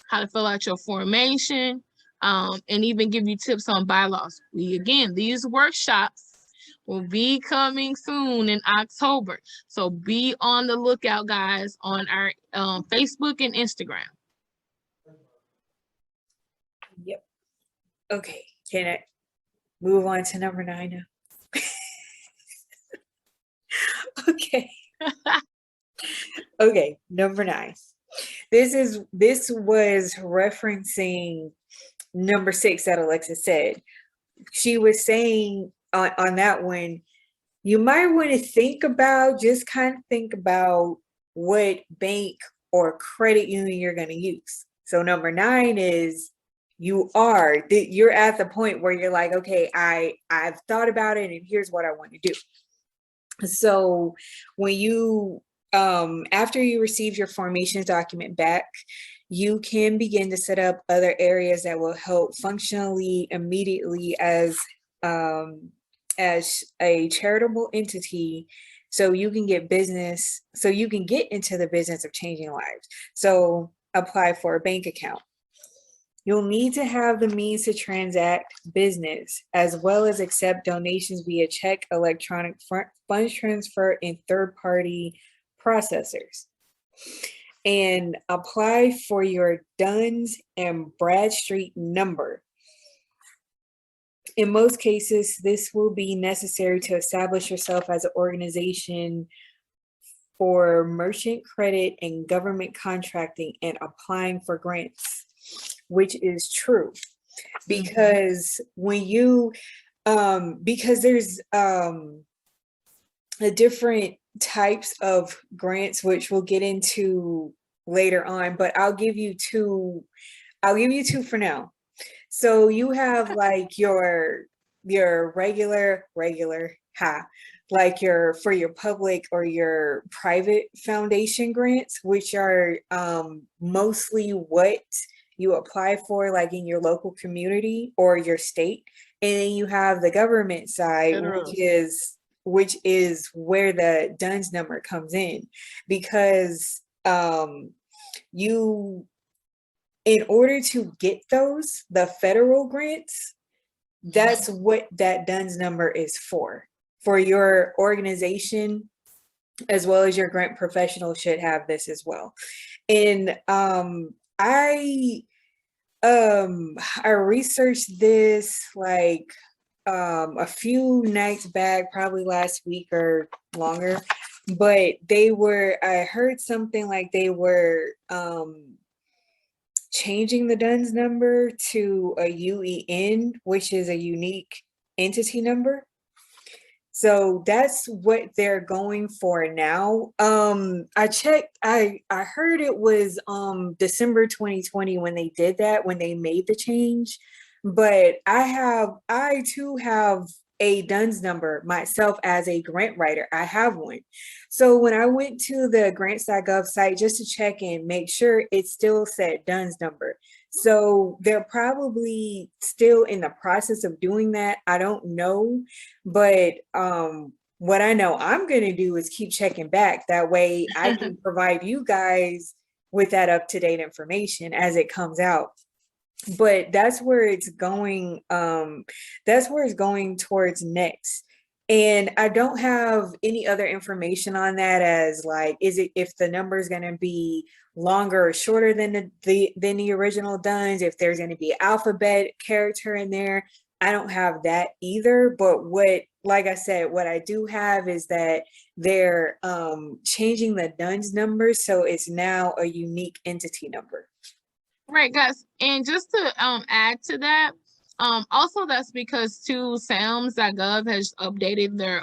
S1: how to fill out your formation, and even give you tips on bylaws. These workshops will be coming soon in October. So be on the lookout, guys, on our Facebook and Instagram.
S2: Yep. Okay. Can I move on to number 9 now? Okay. Okay, number 9. This was referencing number 6 that Alexis said. She was saying on that one, you might want to think about what bank or credit union you're going to use. So number 9 is you're at the point where you're like, okay, I've thought about it and here's what I want to do. So when you after you receive your formation document back, you can begin to set up other areas that will help functionally immediately as a charitable entity so you can get into the business of changing lives. So apply for a bank account. You'll need to have the means to transact business, as well as accept donations via check, electronic funds transfer, and third-party processors. And apply for your Duns and Bradstreet number. In most cases, this will be necessary to establish yourself as an organization for merchant credit and government contracting and applying for grants, which is true. Because when you, because there's the different types of grants, which we'll get into later on, but I'll give you two for now. So you have like your regular like for your public or your private foundation grants, which are mostly what you apply for like in your local community or your state. And then you have the government side, which is where the DUNS number comes in, because in order to get those, the federal grants, that's what that DUNS number is for your organization, as well as your grant professional should have this as well. And I researched this like a few nights back, probably last week or longer, but I heard something like they were changing the DUNS number to a UEN, which is a unique entity number. So that's what they're going for now. I checked, I heard it was December 2020 when they did that, when they made the change. But I too have a DUNS number myself as a grant writer. I have one. So when I went to the grants.gov site just to check and make sure, it still said DUNS number. So they're probably still in the process of doing that. I don't know. But what I know I'm going to do is keep checking back. That way I can provide you guys with that up-to-date information as it comes out. But that's where it's going. That's where it's going towards next. And I don't have any other information on that, as like, if the number is going to be longer or shorter than the original DUNS, if there's going to be alphabet character in there. I don't have that either. But like I said, what I do have is that they're changing the DUNS number, so it's now a unique entity number.
S1: Right, guys. And just to add to that, also that's because too, SAMS.gov has updated their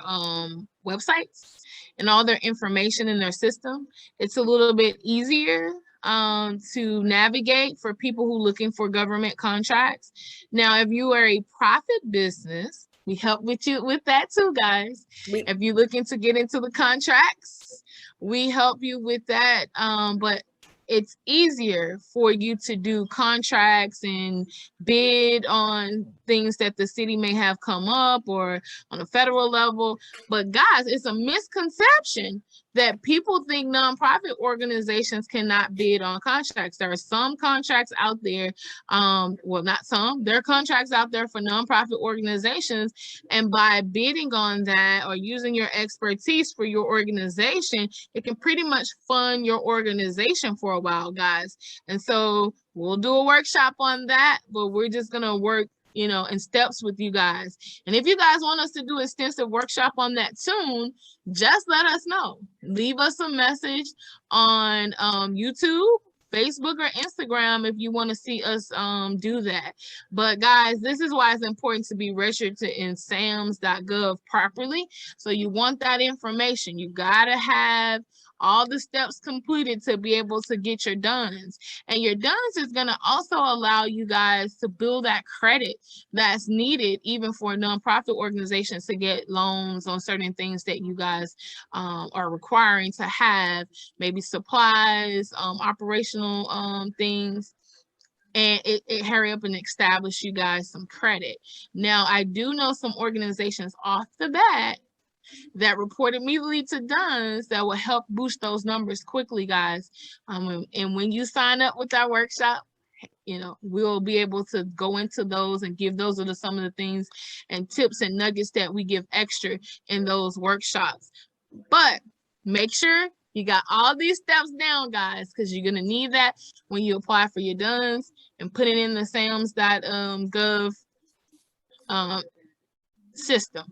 S1: websites and all their information in their system. It's a little bit easier to navigate for people who are looking for government contracts. Now, if you are a profit business, we help with you with that too, guys. If you're looking to get into the contracts, we help you with that. But it's easier for you to do contracts and bid on things that the city may have come up or on a federal level. But guys, it's a misconception that people think nonprofit organizations cannot bid on contracts. There are some contracts out there, well, not some, there are contracts out there for nonprofit organizations, and by bidding on that or using your expertise for your organization, it can pretty much fund your organization for a while, guys. And so we'll do a workshop on that, but we're just gonna work in steps with you guys. And if you guys want us to do extensive workshop on that soon, just let us know. Leave us a message on YouTube, Facebook, or Instagram if you want to see us do that. But guys, this is why it's important to be registered in SAMS.gov properly. So you want that information. You gotta have all the steps completed to be able to get your DUNS. And your DUNS is going to also allow you guys to build that credit that's needed even for nonprofit organizations to get loans on certain things that you guys are requiring to have, maybe supplies, operational things. And it hurry up and establish you guys some credit. Now, I do know some organizations off the bat that report immediately to DUNS that will help boost those numbers quickly, guys. And when you sign up with our workshop, we'll be able to go into those and give those are some of the things and tips and nuggets that we give extra in those workshops. But make sure you got all these steps down, guys, because you're going to need that when you apply for your DUNS and put it in the SAMS.gov system.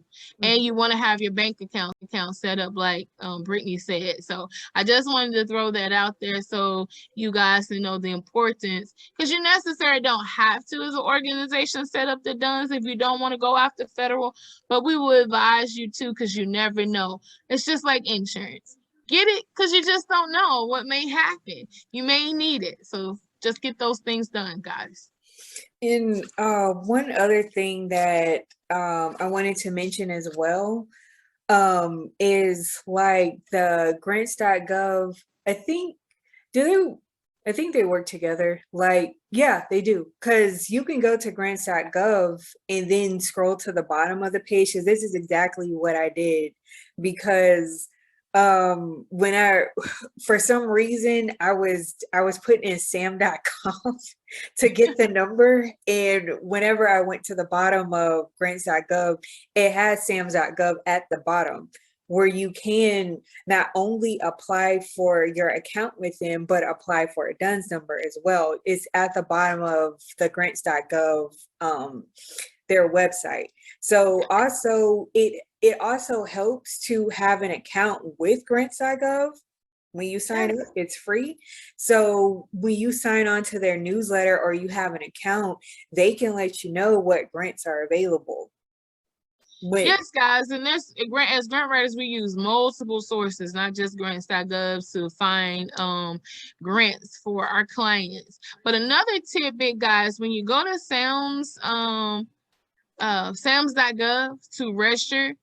S1: And you want to have your bank account set up like Brittney said. So I just wanted to throw that out there so you guys to know the importance, because you necessarily don't have to as an organization set up the DUNS if you don't want to go after federal, but we will advise you to, because you never know. It's just like insurance. Get it because you just don't know what may happen. You may need it. So just get those things done, guys.
S2: And one other thing that I wanted to mention as well is like the grants.gov. I think they work together. Like, yeah, they do. Because you can go to grants.gov and then scroll to the bottom of the page. Because this is exactly what I did. Because for some reason I was putting in sam.com to get the number, and whenever I went to the bottom of grants.gov, it has sams.gov at the bottom, where you can not only apply for your account with them but apply for a DUNS number as well. It's at the bottom of the grants.gov their website. So also it also helps to have an account with grants.gov. When you sign up, it's free. So when you sign on to their newsletter or you have an account, they can let you know what grants are available.
S1: Yes, guys, and as grant writers, we use multiple sources, not just grants.gov, to find grants for our clients. But another tidbit, guys, when you go to sams.gov to register,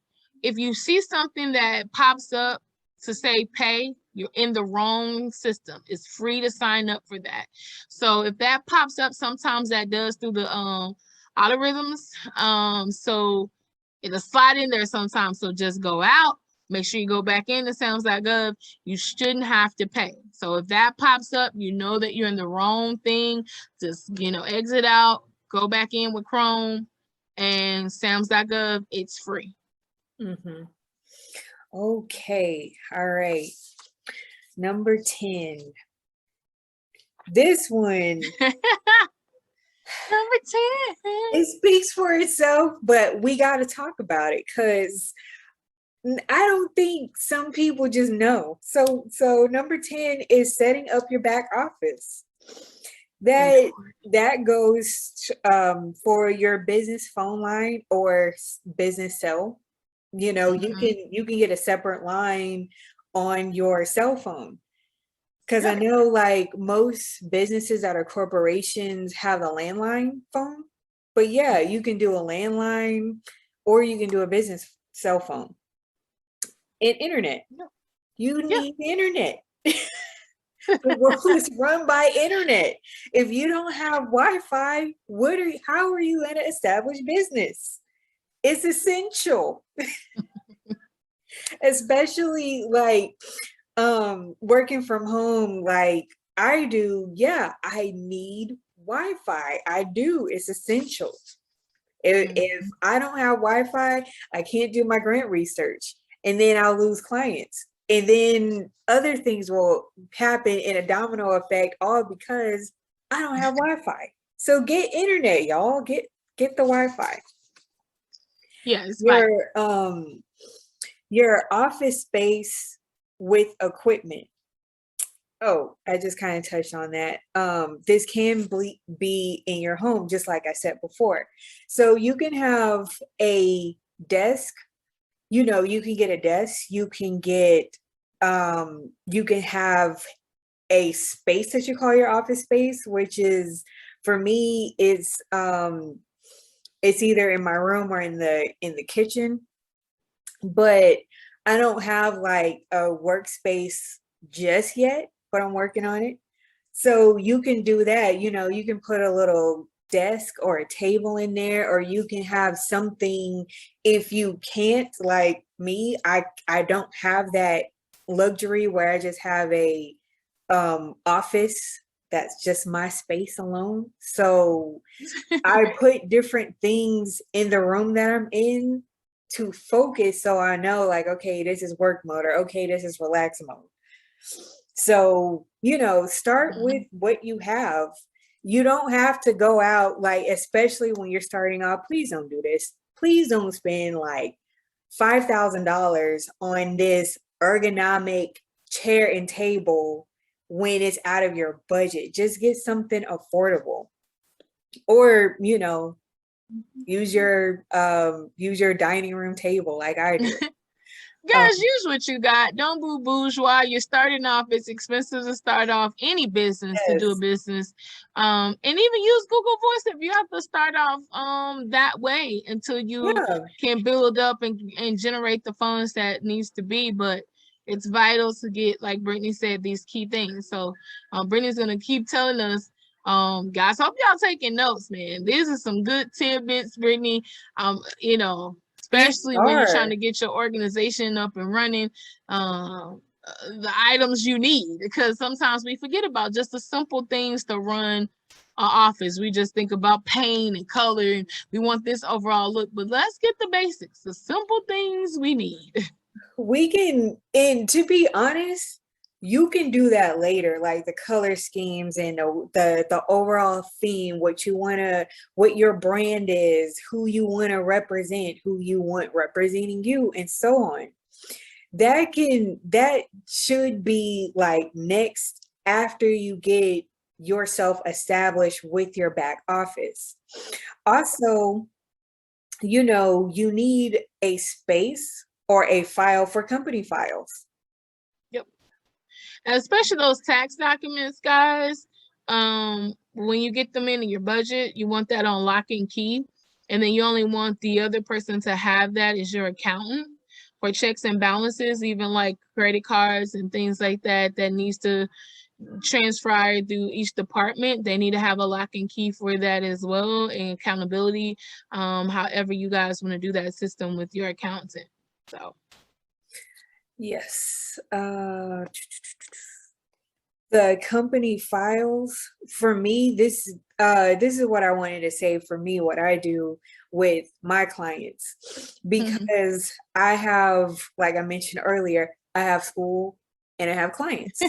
S1: if you see something that pops up to say pay, you're in the wrong system. It's free to sign up for that. So if that pops up, sometimes that does through the algorithms. So it'll slide in there sometimes. So just go out, make sure you go back into sams.gov. You shouldn't have to pay. So if that pops up, you know that you're in the wrong thing. Just, exit out, go back in with Chrome, and sams.gov, it's free.
S2: Mm-hmm. Okay. All right. Number 10. This one.
S1: Number 10.
S2: It speaks for itself, but we got to talk about it because I don't think some people just know. So number 10 is setting up your back office. That goes for your business phone line or business cell. You can get a separate line on your cell phone. Because I know like most businesses that are corporations have a landline phone, but yeah, you can do a landline or you can do a business cell phone. And internet. You need internet. The world is run by internet. If you don't have Wi-Fi, how are you going to establish business? It's essential. Especially like working from home like I do. Yeah, I need Wi-Fi. I do. It's essential. If I don't have Wi-Fi, I can't do my grant research, and then I'll lose clients, and then other things will happen in a domino effect, all because I don't have Wi-Fi. So get internet, y'all. Get the Wi-Fi.
S1: Yes,
S2: your office space with equipment. Oh, I just kind of touched on that. This can be in your home, just like I said before. So you can have a desk. You can get a desk. You can have a space that you call your office space, which is, for me, it's either in my room or in the kitchen. But I don't have like a workspace just yet, but I'm working on it. So you can do that. You can put a little desk or a table in there, or you can have something. If you can't, like me, I don't have that luxury where I just have a office that's just my space alone. So I put different things in the room that I'm in to focus, so I know, like, okay, this is work mode, or okay, this is relax mode. So, start with what you have. You don't have to go out, like, especially when you're starting out, please don't do this. Please don't spend like $5,000 on this ergonomic chair and table when it's out of your budget. Just get something affordable. Or, use your dining room table like I do.
S1: Guys, use what you got. Don't be bourgeois. You're starting off. It's expensive to start off any business, to do a business. And even use Google Voice if you have to start off that way until you can build up and generate the funds that needs to be. But it's vital to get, like Brittney said, these key things. So Brittney's gonna keep telling us. Guys, hope y'all taking notes, man. These are some good tidbits, Brittney. Especially when you're trying to get your organization up and running, the items you need, because sometimes we forget about just the simple things to run our office. We just think about paint and color, and we want this overall look, but let's get the basics, the simple things we need.
S2: We can, and to be honest, you can do that later, like the color schemes and the overall theme, what your brand is, who you want to represent, who you want representing you, and so on. That should be like next after you get yourself established with your back office. Also, you need a space or a file for company files.
S1: And especially those tax documents, guys. When you get them into your budget, you want that on lock and key, and then you only want the other person to have that as your accountant for checks and balances, even like credit cards and things like that needs to transfer through each department. They need to have a lock and key for that as well, and accountability. However you guys want to do that system with your accountant. So
S2: yes. The company files, for me, this is what I wanted to say. For me, what I do with my clients, because I have, like I mentioned earlier, I have school and I have clients.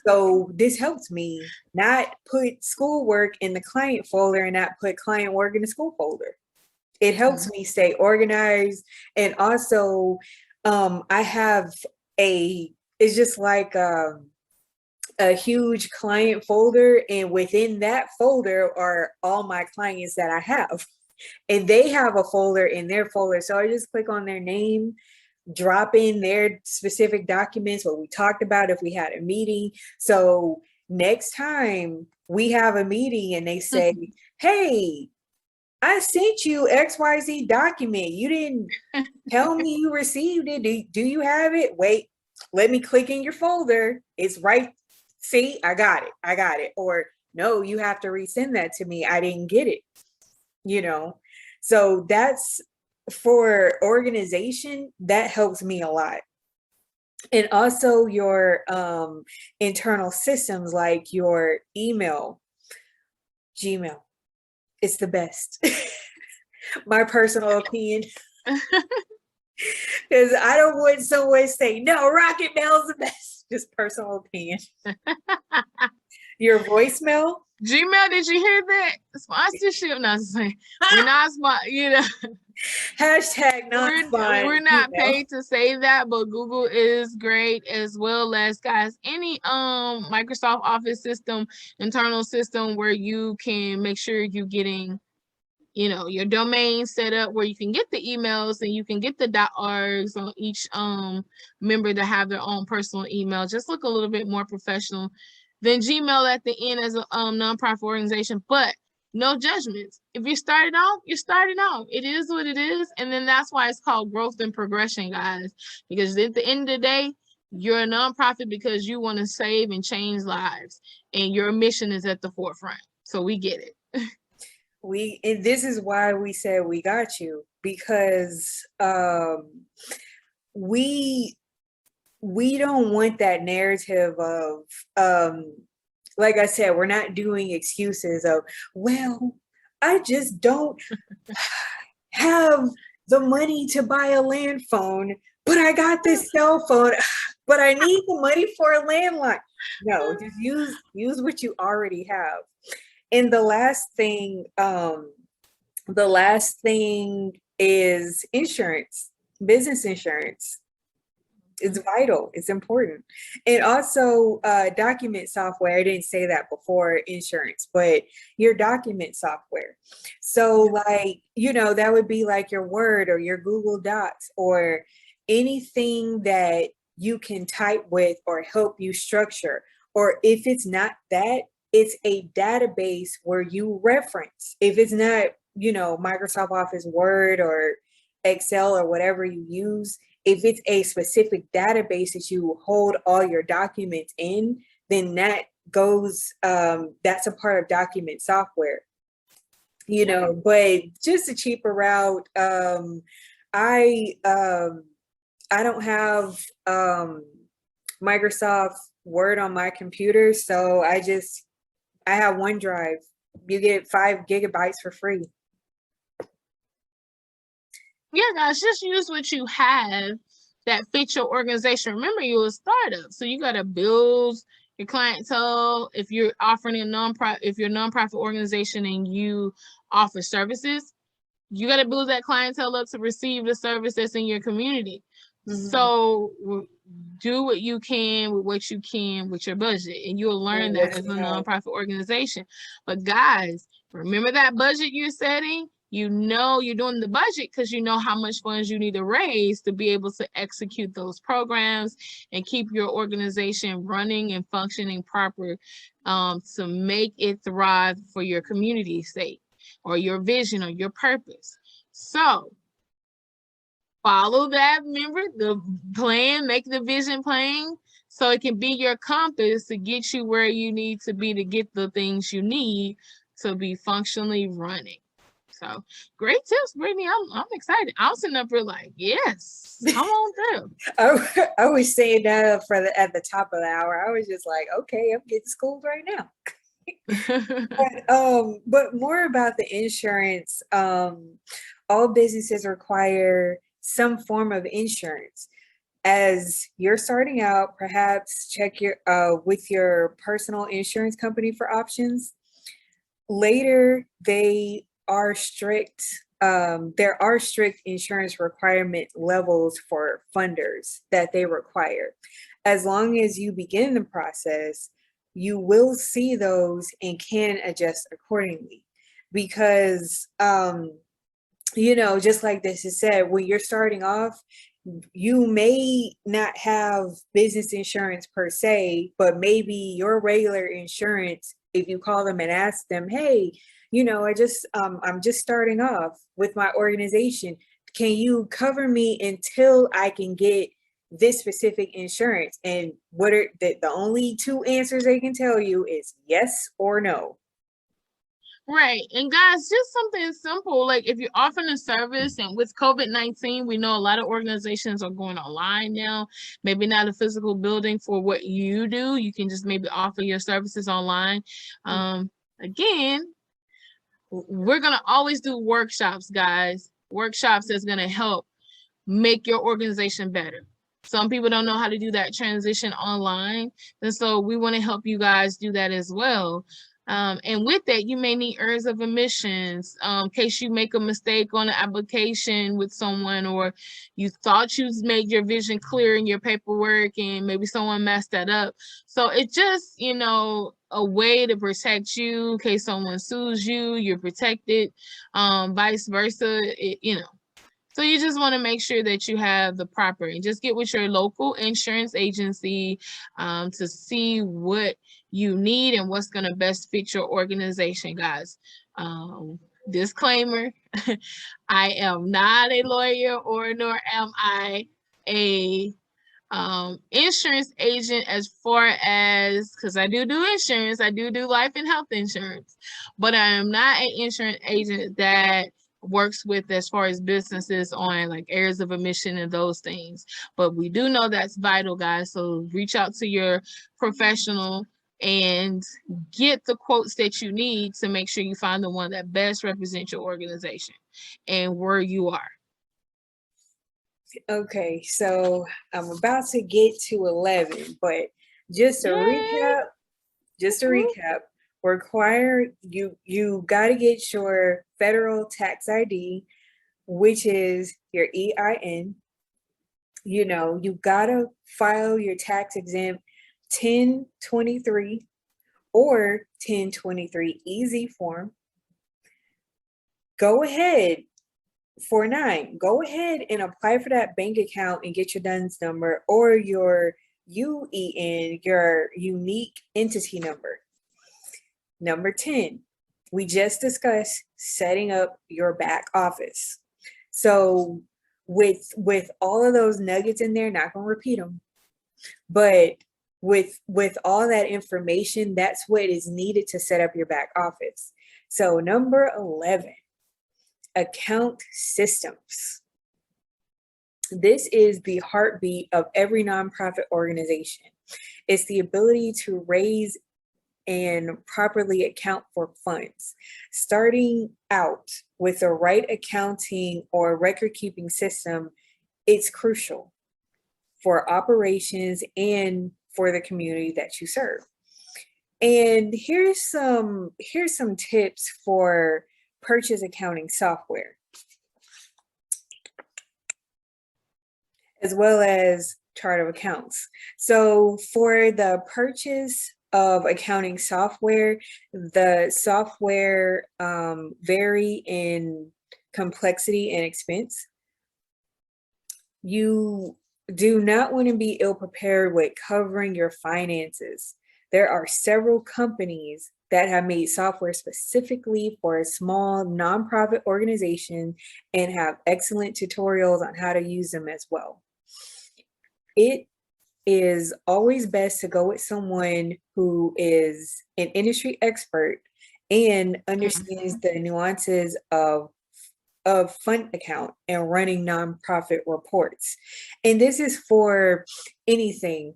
S2: So this helps me not put schoolwork in the client folder and not put client work in the school folder. It helps me stay organized. And also, I have it's just like a huge client folder, and within that folder are all my clients that I have, and they have a folder in their folder. So I just click on their name, drop in their specific documents, what we talked about if we had a meeting. So next time we have a meeting and they say, hey, I sent you XYZ document. You didn't tell me you received it. Do you have it? Wait, let me click in your folder. It's right. See, I got it. Or no, you have to resend that to me. I didn't get it. So that's, for organization, that helps me a lot. And also your internal systems, like your email, Gmail. It's the best. My personal opinion. Because I don't want someone to say, no, Rocket Mail's the best. Just personal opinion. Your voicemail?
S1: Gmail, did you hear that? Sponsorship? Not saying. We're not
S2: Hashtag not fun.
S1: We're not paid to say that, but Google is great, as well as, guys, any Microsoft Office system, internal system, where you can make sure you're getting your domain set up, where you can get the emails and you can get the .orgs on each member to have their own personal email. Just look a little bit more professional than Gmail at the end as a nonprofit organization, but no judgments. If you're starting off, you're starting off. It is what it is. And then that's why it's called growth and progression, guys, because at the end of the day, you're a nonprofit because you want to save and change lives, and your mission is at the forefront. So we get it.
S2: and this is why we said we got you, because we don't want that narrative of like I said, we're not doing excuses of, well, I just don't have the money to buy a land phone, but I got this cell phone, but I need the money for a landline. No, just use what you already have. And the last thing is insurance, business insurance. It's vital. It's important. And also document software. I didn't say that before insurance, but your document software. So like, that would be like your Word or your Google Docs or anything that you can type with or help you structure. Or if it's not that, it's a database where you reference. If it's not, Microsoft Office Word or Excel or whatever you use, if it's a specific database that you hold all your documents in, then that goes, that's a part of document software, but just a cheaper route. I don't have Microsoft Word on my computer, so I have OneDrive. You get 5 gigabytes for free.
S1: Yeah, guys, just use what you have that fits your organization. Remember, you're a startup, so you got to build your clientele. If you're offering a nonprofit organization and you offer services, you got to build that clientele up to receive the service that's in your community. Mm-hmm. So do what you can with what you can with your budget, and you'll learn that as a nonprofit organization. But guys, remember that budget you're setting. You're doing the budget because you know how much funds you need to raise to be able to execute those programs and keep your organization running and functioning proper, to make it thrive for your community's sake or your vision or your purpose. So follow that. Remember the plan, make the vision plain so it can be your compass to get you where you need to be to get the things you need to be functionally running. So great tips, Brittney. I'm excited. I'm sitting up here like, yes, come on through.
S2: I was saying that at the top of the hour. I was just like, okay, I'm getting schooled right now. But more about the insurance. All businesses require some form of insurance. As you're starting out, perhaps check with your personal insurance company for options. Later, they are strict. There are strict insurance requirement levels for funders that they require. As long as you begin the process, you will see those and can adjust accordingly. Because, just like this is said, when you're starting off, you may not have business insurance per se, but maybe your regular insurance, if you call them and ask them, hey, I'm just starting off with my organization. Can you cover me until I can get this specific insurance? And what are the only 2 answers they can tell you is yes or no.
S1: Right. And guys, just something simple. Like if you're offering a service, and with COVID-19, we know a lot of organizations are going online now, maybe not a physical building for what you do. You can just maybe offer your services online. Again, we're going to always do workshops, guys. Workshops that's going to help make your organization better. Some people don't know how to do that transition online. And so we want to help you guys do that as well. And with that, you may need errors of omissions, in case you make a mistake on an application with someone, or you thought you made your vision clear in your paperwork and maybe someone messed that up. So it's just, a way to protect you in case someone sues you, you're protected, vice versa, So you just want to make sure that you have the proper, and just get with your local insurance agency to see what you need and what's going to best fit your organization, guys. Disclaimer, I am not a lawyer, nor am I a Insurance agent, as far as, because I do insurance, I do life and health insurance, but I am not an insurance agent that works with as far as businesses on like areas of emission and those things. But we do know that's vital, guys. So reach out to your professional and get the quotes that you need to make sure you find the one that best represents your organization and where you are.
S2: Okay, so I'm about to get to 11, but just to recap, require you got to get your federal tax ID, which is your EIN. You know, you got to file your tax exempt 1023 or 1023 easy form. Go ahead. For 9, go ahead and apply for that bank account and get your DUNS number or your UEN, your unique entity number. Number 10, we just discussed setting up your back office. So with all of those nuggets in there, not gonna repeat them, but with all that information, that's what is needed to set up your back office. So number 11. Account systems. This is the heartbeat of every nonprofit organization. It's the ability to raise and properly account for funds. Starting out with the right accounting or record keeping system, it's crucial for operations and for the community that you serve. And here's some tips for purchase accounting software, as well as chart of accounts. So for the purchase of accounting software, the software vary in complexity and expense. You do not want to be ill prepared with covering your finances. There are several companies that have made software specifically for a small nonprofit organization and have excellent tutorials on how to use them as well. It is always best to go with someone who is an industry expert and understands the nuances of fund account and running nonprofit reports. And this is for anything.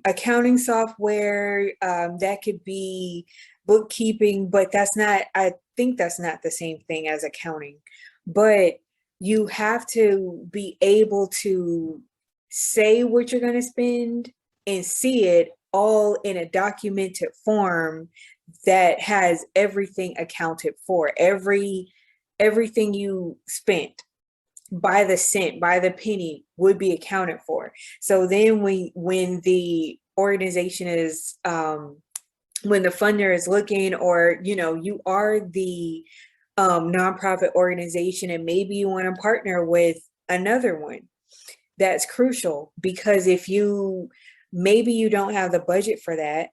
S2: Accounting software, that could be bookkeeping, but I think that's not the same thing as accounting. But you have to be able to say what you're going to spend and see it all in a documented form that has everything accounted for, everything you spent by the cent, by the penny would be accounted for. So then when the organization is, when the funder is looking, or, you are the nonprofit organization and maybe you want to partner with another one, that's crucial, because if maybe you don't have the budget for that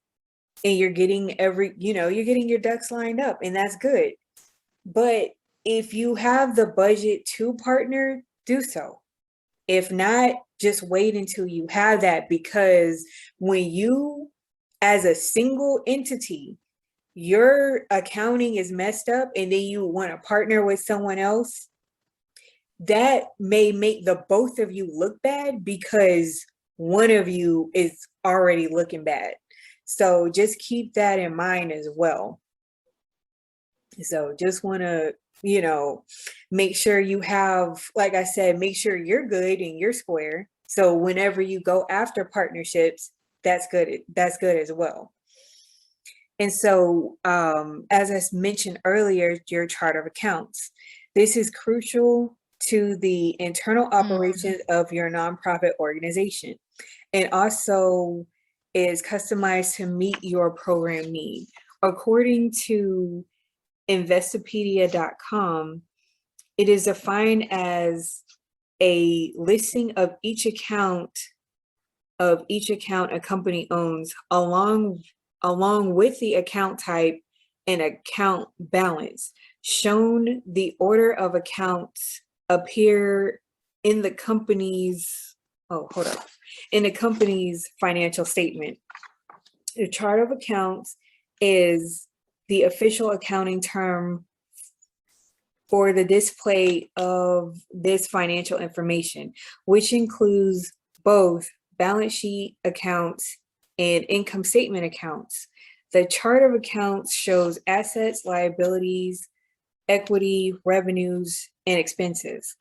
S2: and you're getting you're getting your ducks lined up, and that's good. But if you have the budget to partner, do so. If not, just wait until you have that, because when you, as a single entity, your accounting is messed up and then you want to partner with someone else, that may make the both of you look bad because one of you is already looking bad. So just keep that in mind as well. So just want to, make sure you have, like I said, make sure you're good and you're square. So whenever you go after partnerships, that's good. That's good as well. And so, as I mentioned earlier, your chart of accounts. This is crucial to the internal operations of your nonprofit organization, and also is customized to meet your program need. According to Investopedia.com, it is defined as a listing of each account a company owns, along with the account type and account balance. Shown, the order of accounts appear in the company's, in the company's financial statement. The chart of accounts is the official accounting term for the display of this financial information, which includes both balance sheet accounts and income statement accounts. The chart of accounts shows assets, liabilities, equity, revenues, and expenses,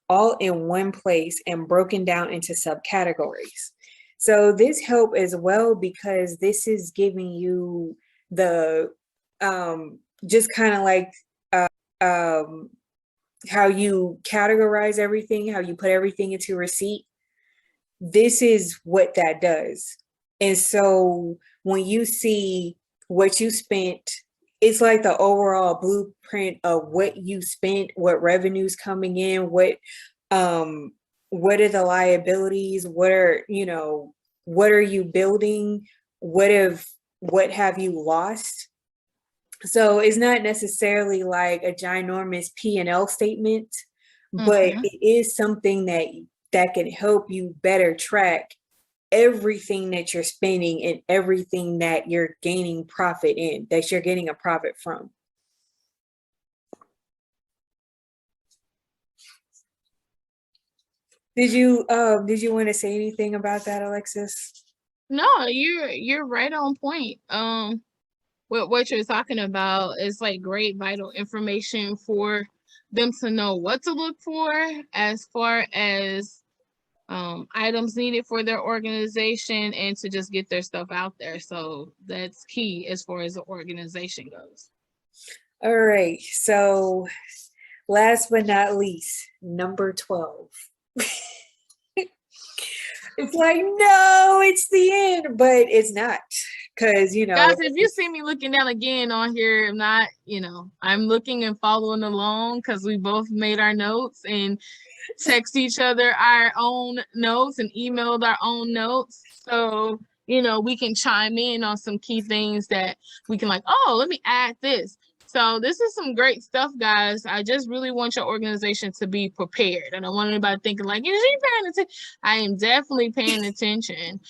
S2: all in one place and broken down into subcategories. So this helps as well because this is giving you the just kind of like how you categorize everything, how you put everything into receipt. This is what that does. And so when you see what you spent, it's like the overall blueprint of what you spent, what revenues coming in, what are the liabilities, what are you building, what have you lost? So it's not necessarily like a ginormous P&L statement, but it is something that can help you better track everything that you're spending and everything that you're gaining profit in, that you're getting a profit from. Did you want to say anything about that, Alexis?
S1: No, you're right on point. What you're talking about is like great vital information for them to know what to look for as far as items needed for their organization and to just get their stuff out there. So that's key as far as the organization goes.
S2: All right. So last but not least, number 12. It's like, no, it's the end, but it's not. Because,
S1: guys, if you see me looking down again on here, I'm not, I'm looking and following along because we both made our notes and text each other our own notes and emailed our own notes. So, we can chime in on some key things that we can let me add this. So this is some great stuff, guys. I just really want your organization to be prepared. I don't want anybody thinking is she paying attention? I am definitely paying attention.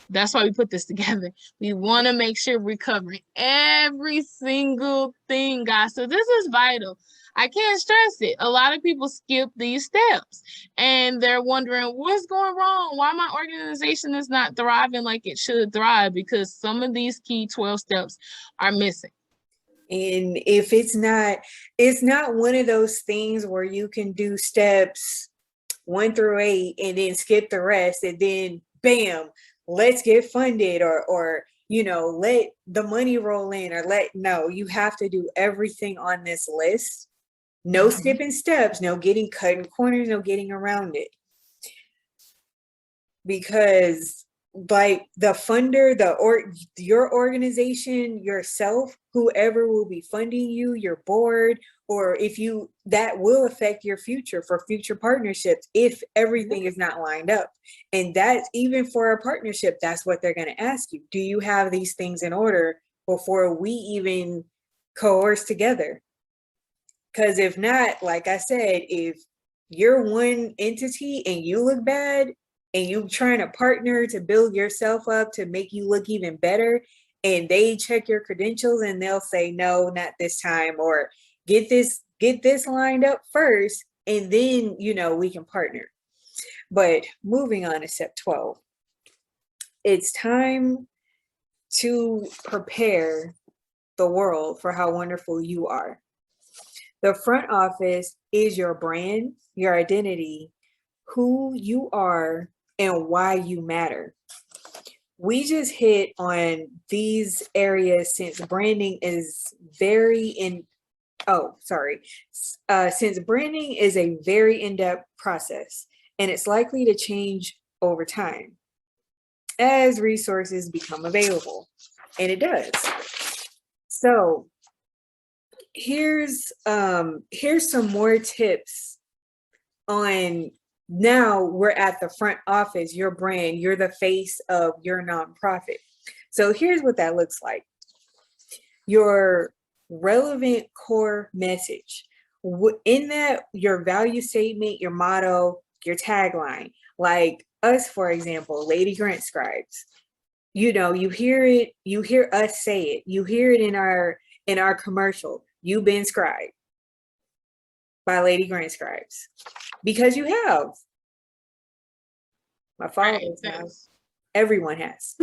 S1: That's why we put this together. We want to make sure we're covering every single thing, guys. So this is vital. I can't stress it. A lot of people skip these steps and they're wondering what's going wrong, why my organization is not thriving like it should thrive, because some of these key 12 steps are missing.
S2: And if it's not one of those things where you can do steps 1 through 8 and then skip the rest and then bam, let's get funded or let the money roll in no, you have to do everything on this list. No skipping steps, no getting cut in corners, no getting around it. Because like the funder, your organization, yourself, whoever will be funding you, your board, or that will affect your future for future partnerships if everything is not lined up. And that's even for a partnership, that's what they're going to ask you. Do you have these things in order before we even coerce together? Because if not, like I said, if you're one entity and you look bad, and you trying to partner to build yourself up to make you look even better, and they check your credentials and they'll say, no, not this time, or get this lined up first, and then, we can partner. But moving on to step 12, it's time to prepare the world for how wonderful you are. The front office is your brand, your identity, who you are, and why you matter. We just hit on these areas since branding is since branding is a very in-depth process, and it's likely to change over time as resources become available, and it does. So here's some more tips on. Now we're at the front office, your brand, you're the face of your nonprofit. So here's what that looks like. Your relevant core message. in that, your value statement, your motto, your tagline, like us, for example, Lady Grant Scribes, you know, you hear us say it, you hear it in our commercial, "You've been scribed by Lady Grant Scribes," because you have. My followers have. Everyone has.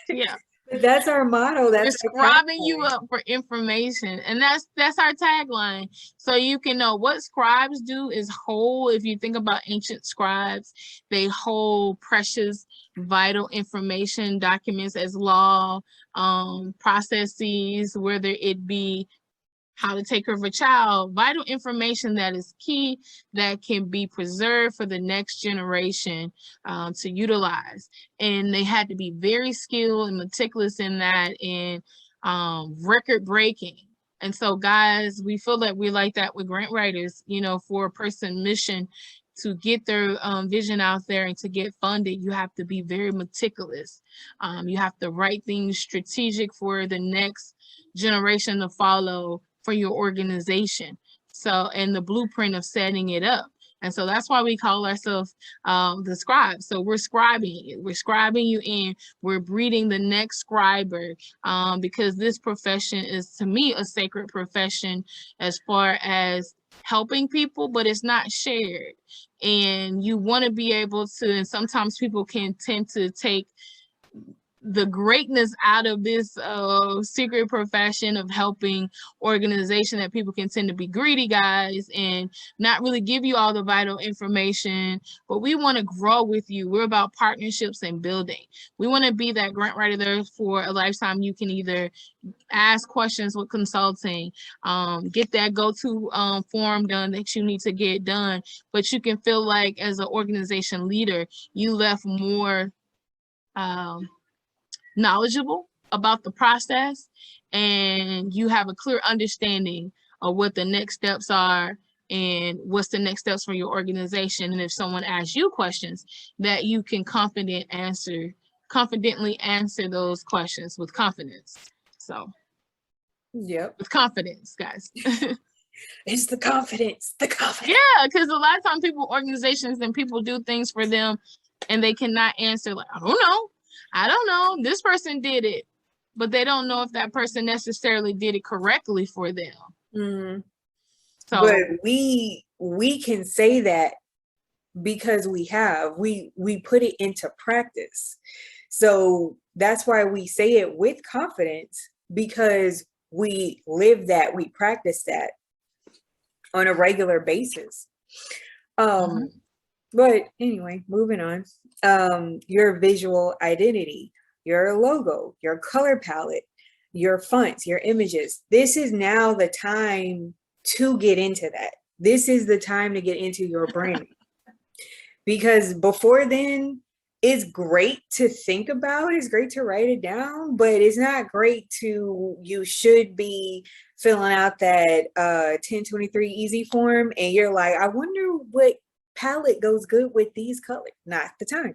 S1: Yeah.
S2: That's our motto. That's
S1: describing you up for information, and that's our tagline. So you can know what scribes do is hold. If you think about ancient scribes, they hold precious, vital information, documents as law, processes, whether it be how to take care of a child, vital information that is key, that can be preserved for the next generation to utilize. And they had to be very skilled and meticulous in that, and record breaking. And so, guys, we feel that we like that with grant writers, you know, for a person mission to get their vision out there and to get funded, you have to be very meticulous. You have to write things strategic for the next generation to follow for your organization. So, and the blueprint of setting it up. And so that's why we call ourselves the scribes. So we're scribing you in, we're breeding the next scriber, because this profession is, to me, a sacred profession as far as helping people, but it's not shared. And you want to be able to, and sometimes people can tend to take the greatness out of this secret profession of helping organization, that people can tend to be greedy, guys, and not really give you all the vital information. But we want to grow with you. We're about partnerships and building. We want to be that grant writer there for a lifetime. You can either ask questions with consulting, get that go-to form done that you need to get done, but you can feel like as an organization leader, you left more knowledgeable about the process, and you have a clear understanding of what the next steps are and what's the next steps for your organization. And if someone asks you questions, that you can confidently answer those questions with confidence. So
S2: yep,
S1: with confidence, guys.
S2: It's the confidence.
S1: Yeah, because a lot of times organizations and people do things for them and they cannot answer, like, I don't know, this person did it, but they don't know if that person necessarily did it correctly for them.
S2: Mm-hmm.
S1: So,
S2: but we can say that because we put it into practice. So that's why we say it with confidence, because we live that, we practice that on a regular basis. But anyway, moving on. Your visual identity, your logo, your color palette, your fonts, your images. This is now the time to get into that. This is the time to get into your branding. Because before then, it's great to think about, it's great to write it down, but it's not great you should be filling out that 1023 easy form and you're like, I wonder what palette goes good with these colors. Not the time.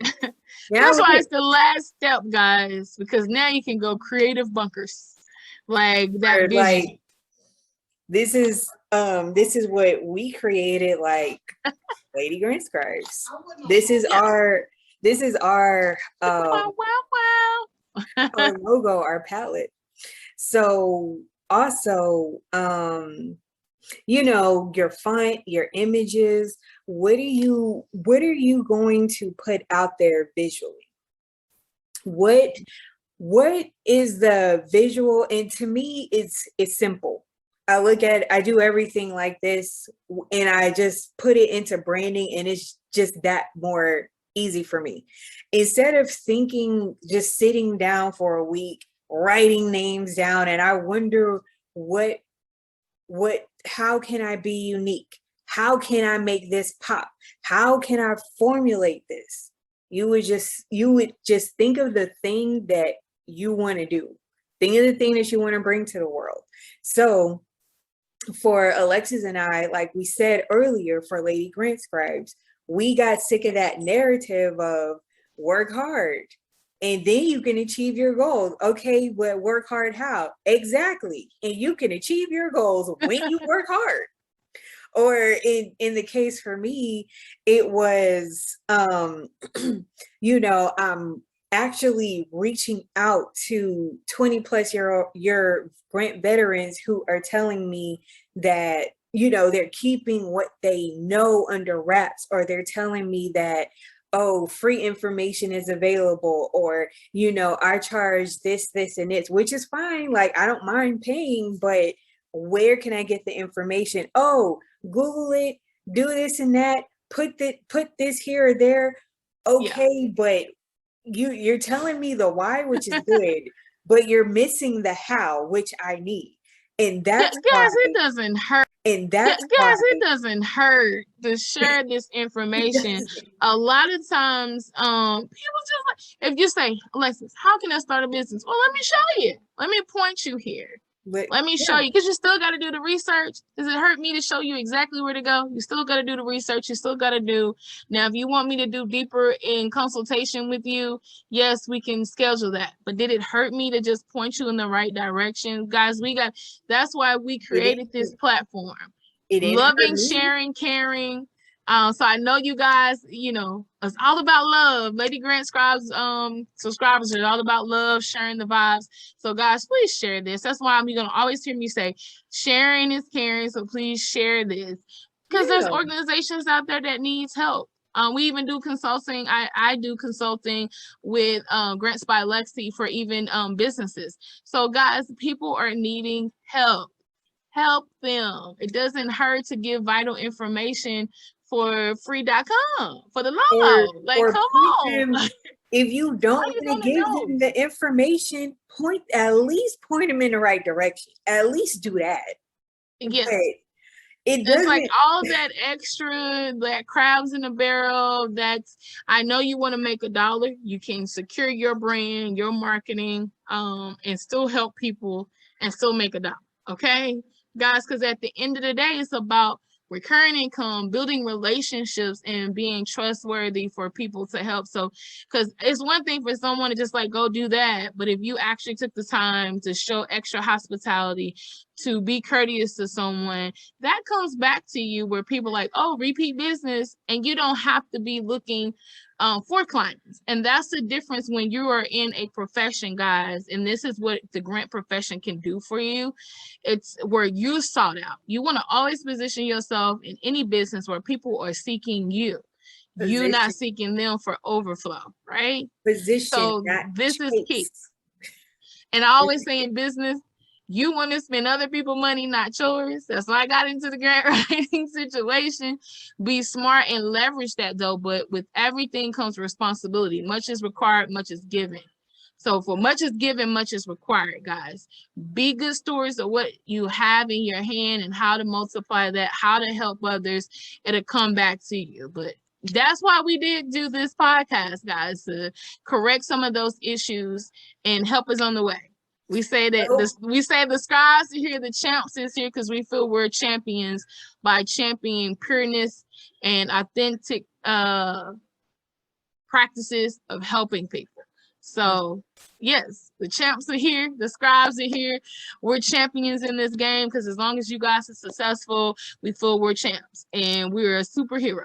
S1: That's why it's the last step, guys, because now you can go creative bunkers. Like that vision.
S2: Like, this is what we created, like Lady Grant Scribes. This is our
S1: wow.
S2: our logo, our palette. So also, your font, your images, what are you going to put out there visually? What is the visual? And to me, it's simple. I do everything like this, and I just put it into branding, and it's just that more easy for me. Instead of just sitting down for a week, writing names down, and I wonder how can I be unique? How can I make this pop? How can I formulate this? You would just think of the thing that you want to do. Think of the thing that you want to bring to the world. So for Alexis and I, like we said earlier, for Lady Grant Scribes, we got sick of that narrative of work hard and then you can achieve your goals. Okay, but work hard how? Exactly. And you can achieve your goals when you work hard. Or in the case for me, it was I'm actually reaching out to 20 plus year grant veterans who are telling me that they're keeping what they know under wraps, or they're telling me that, oh, free information is available, or I charge this and this, which is fine. Like, I don't mind paying, but where can I get the information? Oh, Google it, do this and that, put this here or there. Okay, but you're telling me the why, which is good, but you're missing the how, which I need. And that's
S1: guys, it doesn't hurt.
S2: And that's
S1: guys, it doesn't hurt to share this information. A lot of times, people just like, if you say, Alexis, how can I start a business? Well, let me show you. Let me point you here. Let me show you, because you still got to do the research. Does it hurt me to show you exactly where to go? You still got to do the research. You still got to do. Now, if you want me to do deeper in consultation with you, yes, we can schedule that. But did it hurt me to just point you in the right direction? Guys, that's why we created this platform. Loving, sharing, caring. So I know you guys, it's all about love. Lady Grant Scribes subscribers are all about love, sharing the vibes. So guys, please share this. That's why you're gonna always hear me say sharing is caring. So please share this, because there's organizations out there that needs help. We even do consulting. I do consulting with Grants by Lexi for even businesses. So guys, people are needing help. Help them. It doesn't hurt to give vital information for free.com for the logo. Like, come on.
S2: If you don't want to give them the information, at least point them in the right direction. At least do that.
S1: Yes.
S2: But
S1: it's like all that extra, that crabs in a barrel. I know you want to make $1. You can secure your brand, your marketing, and still help people and still make $1. Okay, guys, because at the end of the day, it's about recurring income, building relationships, and being trustworthy for people to help. So, because it's one thing for someone to just like go do that, but if you actually took the time to show extra hospitality, to be courteous to someone, that comes back to you where people are like, oh, repeat business, and you don't have to be looking for clients. And that's the difference when you are in a profession, guys. And this is what the grant profession can do for you. It's where you're sought out. You want to always position yourself in any business where people are seeking you. You're not seeking them for overflow, right? So this is key. And I always say in business, you want to spend other people's money, not yours. That's why I got into the grant writing situation. Be smart and leverage that, though. But with everything comes responsibility. Much is required, much is given. So for much is given, much is required, guys. Be good stewards of what you have in your hand and how to multiply that, how to help others. It'll come back to you. But that's why we did do this podcast, guys, to correct some of those issues and help us on the way. We say that the scribes are here, the champs is here, because we feel we're champions by championing pureness and authentic practices of helping people. So yes, the champs are here, the scribes are here. We're champions in this game, because as long as you guys are successful, we feel we're champs and we're superheroes.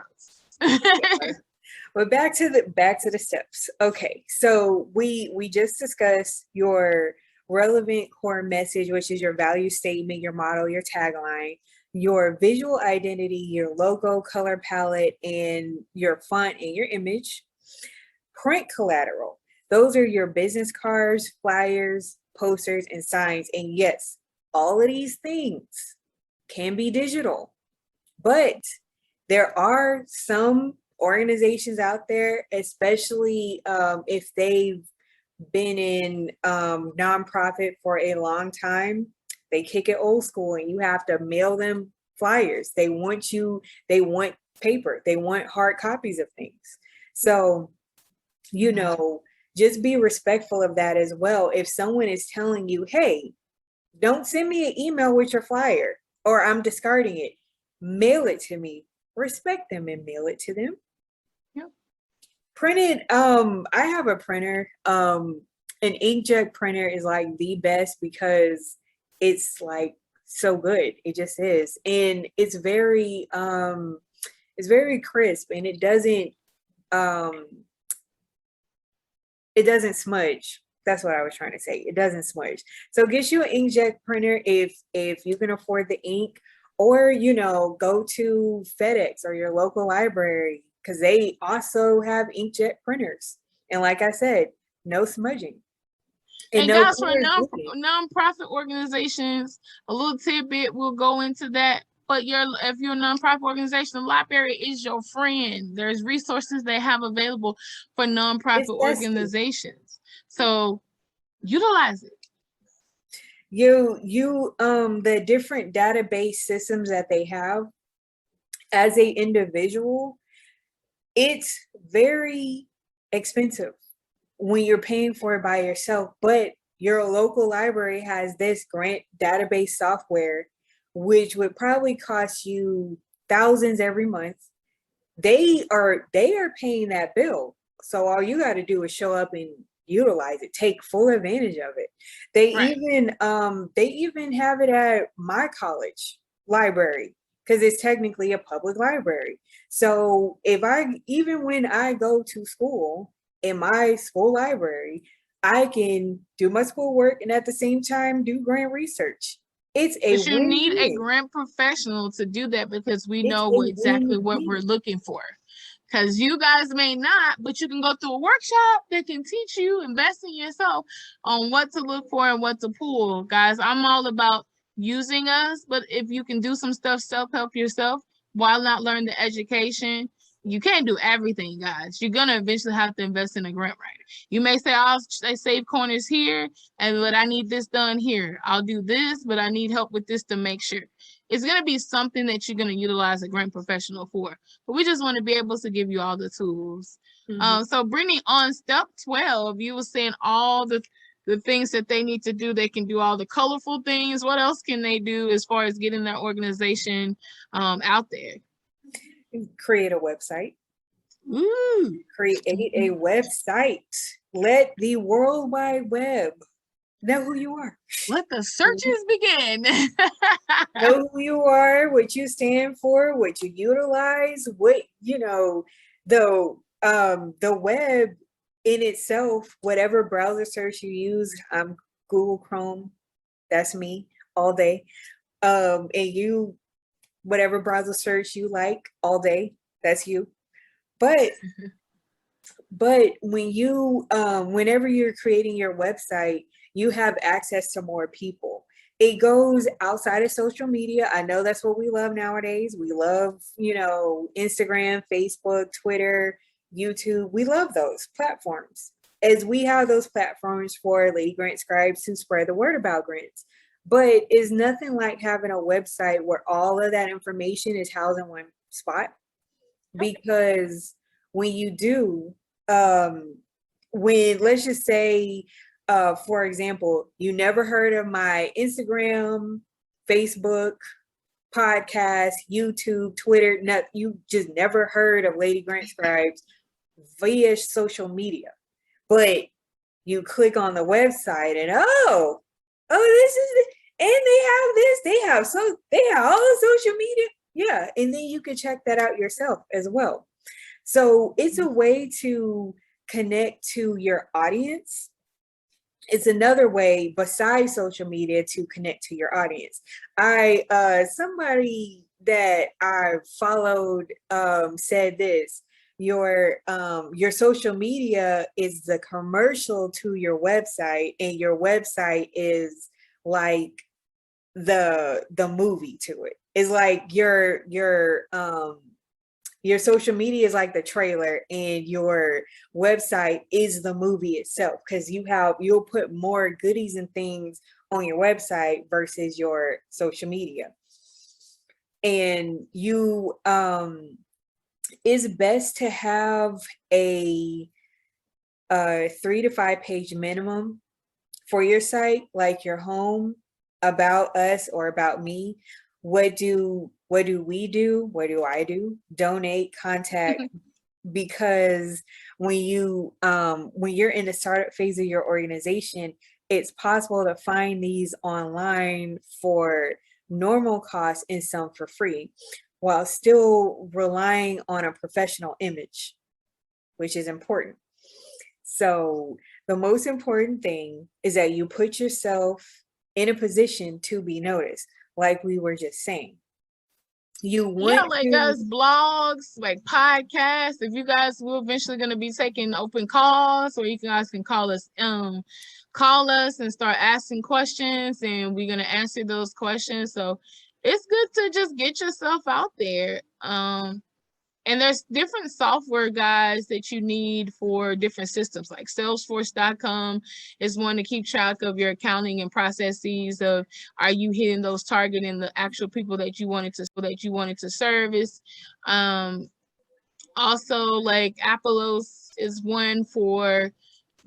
S2: But back to the steps. Okay, so we just discussed your relevant core message, which is your value statement, your motto, your tagline, your visual identity, your logo, color palette, and your font and your image. Print collateral. Those are your business cards, flyers, posters, and signs. And yes, all of these things can be digital, but there are some organizations out there, especially if they've been in nonprofit for a long time, they kick it old school and you have to mail them flyers. They want paper, they want hard copies of things. So, just be respectful of that as well. If someone is telling you, hey, don't send me an email with your flyer or I'm discarding it, mail it to me. Respect them and mail it to them. Printed, I have a printer. An inkjet printer is like the best because it's like so good. It just is. And it's very crisp, and um it doesn't smudge. That's what I was trying to say. It doesn't smudge. So get you an inkjet printer if you can afford the ink, or go to FedEx or your local library, because they also have inkjet printers. And like I said, no smudging.
S1: And
S2: no
S1: guys, for
S2: color bleeding.
S1: non-profit organizations, a little tidbit will go into that. But if you're a nonprofit organization, the library is your friend. There's resources they have available for nonprofit organizations. So utilize it.
S2: The different database systems that they have, as a individual, it's very expensive when you're paying for it by yourself. But your local library has this grant database software, which would probably cost you thousands every month. They are paying that bill. So all you got to do is show up and utilize it, take full advantage of it. They even have it at my college library, because it's technically a public library. So even when I go to school in my school library, I can do my schoolwork and at the same time do grant research. It's a
S1: but you need a grant professional to do that, because we know exactly what we're looking for. Because you guys may not, but you can go through a workshop that can teach you, invest in yourself on what to look for and what to pull. Guys, I'm all about using us, but if you can do some stuff, self-help yourself while not learning the education, you can't do everything, guys. You're going to eventually have to invest in a grant writer. You may say, I save corners here, but I need this done here. I'll do this, but I need help with this to make sure. It's going to be something that you're going to utilize a grant professional for. But we just want to be able to give you all the tools. So Brittnei, on step 12, you were saying all the things that they need to do. They can do all the colorful things. What else can they do as far as getting their organization out there?
S2: Create a website.
S1: Create
S2: a website. Let the World Wide Web know who you are.
S1: Let the searches begin.
S2: Know who you are, what you stand for, what you utilize, what the web in itself, whatever browser search you use. Google Chrome, that's me all day. And you, whatever browser search you like all day, that's you. But when you whenever you're creating your website, you have access to more people. It goes outside of social media. I know that's what we love nowadays. We love, Instagram, Facebook, Twitter, YouTube. We love those platforms, as we have those platforms for Lady Grant Scribes to spread the word about grants. But it's nothing like having a website where all of that information is housed in one spot. Because when you do, when, let's just say, for example, you never heard of my Instagram, Facebook, podcast, YouTube, Twitter, you just never heard of Lady Grant Scribes via social media. But you click on the website and this is and they have this, they have all the social media. Yeah, and then you can check that out yourself as well. So it's a way to connect to your audience. It's another way besides social media to connect to your audience. Somebody that I followed said this: your social media is the commercial to your website, and your website is like the movie to it. It's like your social media is like the trailer, and your website is the movie itself, because you'll put more goodies and things on your website versus your social media. And it's best to have a 3 to 5 page minimum for your site, like your home, about us, or about me. What do we do? What do I do? Donate, contact. Because when you're in the startup phase of your organization, it's possible to find these online for normal costs, and some for free, while still relying on a professional image, which is important. So the most important thing is that you put yourself in a position to be noticed, like we were just saying. You want
S1: like
S2: to,
S1: us blogs, like podcasts. If you guys will eventually going to be taking open calls, or you guys can call us and start asking questions, and we're going to answer those questions. So it's good to just get yourself out there. And there's different software guides that you need for different systems, like Salesforce.com is one to keep track of your accounting and processes of, are you hitting those targeting the actual people that you wanted to service. Also, like Apollos is one for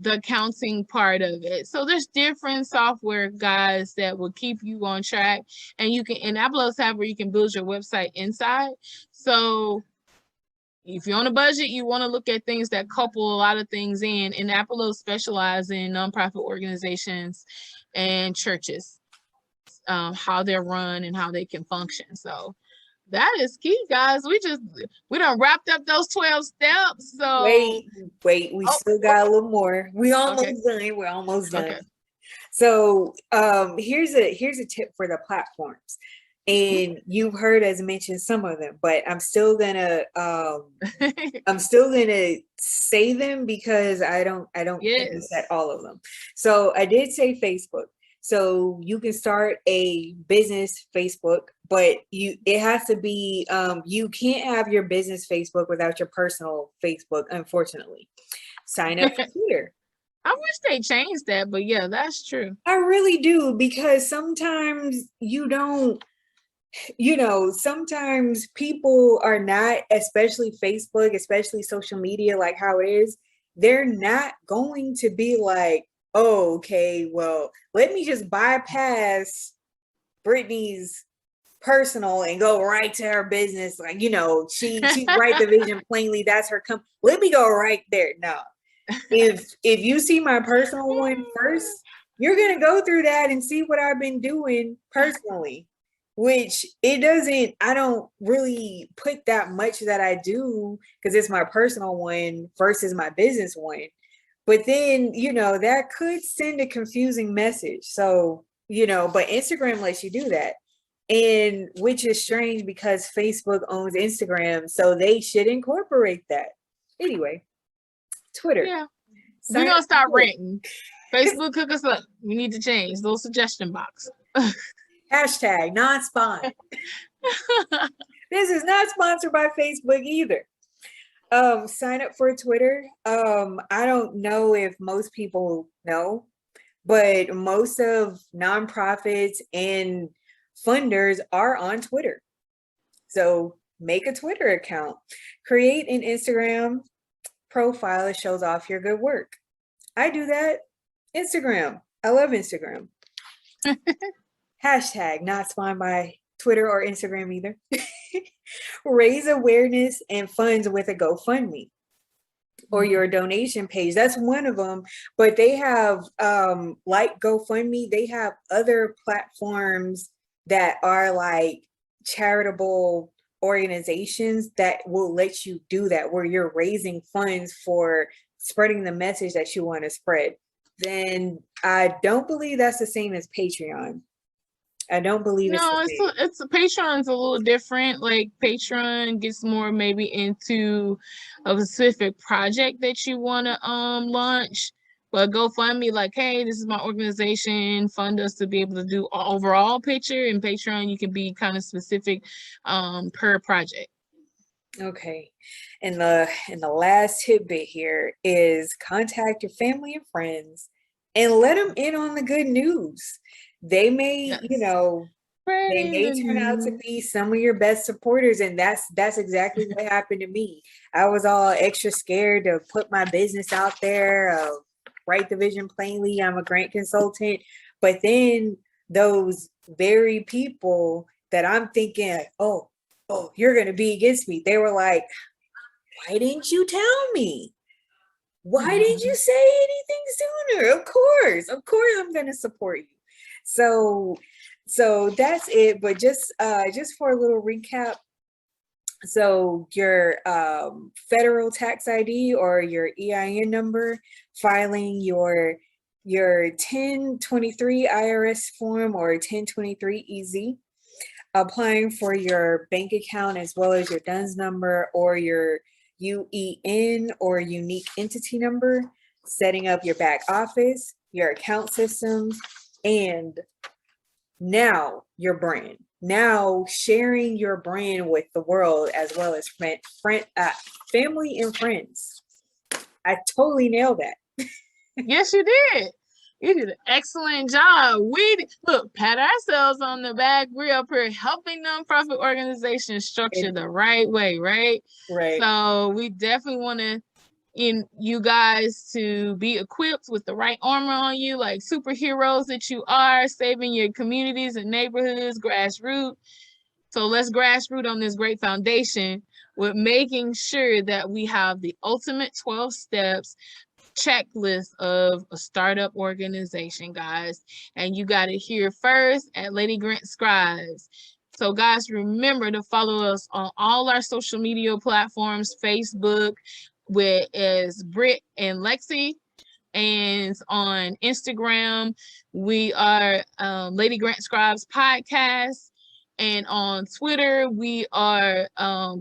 S1: the accounting part of it. So there's different software guides that will keep you on track, and you can, in Apollos have where you can build your website inside. So if you're on a budget, you want to look at things that couple a lot of things in. And Apollo specialize in nonprofit organizations and churches, how they're run and how they can function. So that is key, guys. We done wrapped up those 12 steps. So
S2: wait, we still got a little more. We're almost done.
S1: Okay.
S2: So here's a tip for the platforms. And you've heard us mention some of them, but I'm still gonna say them because I don't think we said all of them. So I did say Facebook. So you can start a business Facebook, but it has to be you can't have your business Facebook without your personal Facebook, unfortunately. Sign up for Twitter.
S1: I wish they changed that, but yeah, that's true.
S2: I really do, because sometimes sometimes people are not, especially Facebook, especially social media, like how it is, they're not going to be like, oh, okay, well, let me just bypass Brittney's personal and go right to her business. Like, she write the vision plainly. That's her let me go right there. No. If you see my personal one first, you're going to go through that and see what I've been doing personally. Which I don't really put that much that I do because it's my personal one versus my business one. But then, that could send a confusing message. So, but Instagram lets you do that. And which is strange because Facebook owns Instagram. So they should incorporate that. Anyway, Twitter.
S1: Yeah. We're going to start ranting. Facebook, hook us up. We need to change those suggestion box.
S2: Hashtag non-spawn. This is not sponsored by Facebook either. Sign up for Twitter. I don't know if most people know, but most of nonprofits and funders are on Twitter. So make a Twitter account. Create an Instagram profile that shows off your good work. I do that. Instagram. I love Instagram. Hashtag not spawned by Twitter or Instagram either. Raise awareness and funds with a GoFundMe or your donation page. That's one of them. But they have, like GoFundMe, they have other platforms that are like charitable organizations that will let you do that, where you're raising funds for spreading the message that you want to spread. Then I don't believe that's the same as Patreon. I don't believe
S1: it's Patreon's a little different. Like Patreon gets more maybe into a specific project that you want to launch. But GoFundMe, like, hey, this is my organization, fund us to be able to do an overall picture. And Patreon, you can be kind of specific per project.
S2: Okay. And the last tidbit here is contact your family and friends and let them in on the good news. They may, they may turn out to be some of your best supporters. And that's exactly what happened to me. I was all extra scared to put my business out there, write the vision plainly. I'm a grant consultant. But then those very people that I'm thinking, oh, you're going to be against me. They were like, why didn't you tell me? Why didn't you say anything sooner? Of course, I'm going to support you. So So that's it. But just for a little recap. So your federal tax ID or your EIN number, filing your 1023 IRS form or 1023 EZ, applying for your bank account as well as your DUNS number or your UEN or unique entity number, setting up your back office, your account systems, and now your brand. Now sharing your brand with the world as well as family and friends. I totally nailed that.
S1: Yes, you did. You did an excellent job. Look, pat ourselves on the back. We're up here helping nonprofit organizations structure the right way, right?
S2: Right.
S1: So we definitely want to you guys to be equipped with the right armor on you, like superheroes that you are, saving your communities and neighborhoods, grassroots. So let's grassroots on this great foundation with making sure that we have the ultimate 12 steps checklist of a startup organization, guys. And you got it here first at Lady Grant Scribes. So guys, remember to follow us on all our social media platforms, Facebook with as Britt and Lexi, and on Instagram we are Lady Grant Scribes podcast, and on Twitter we are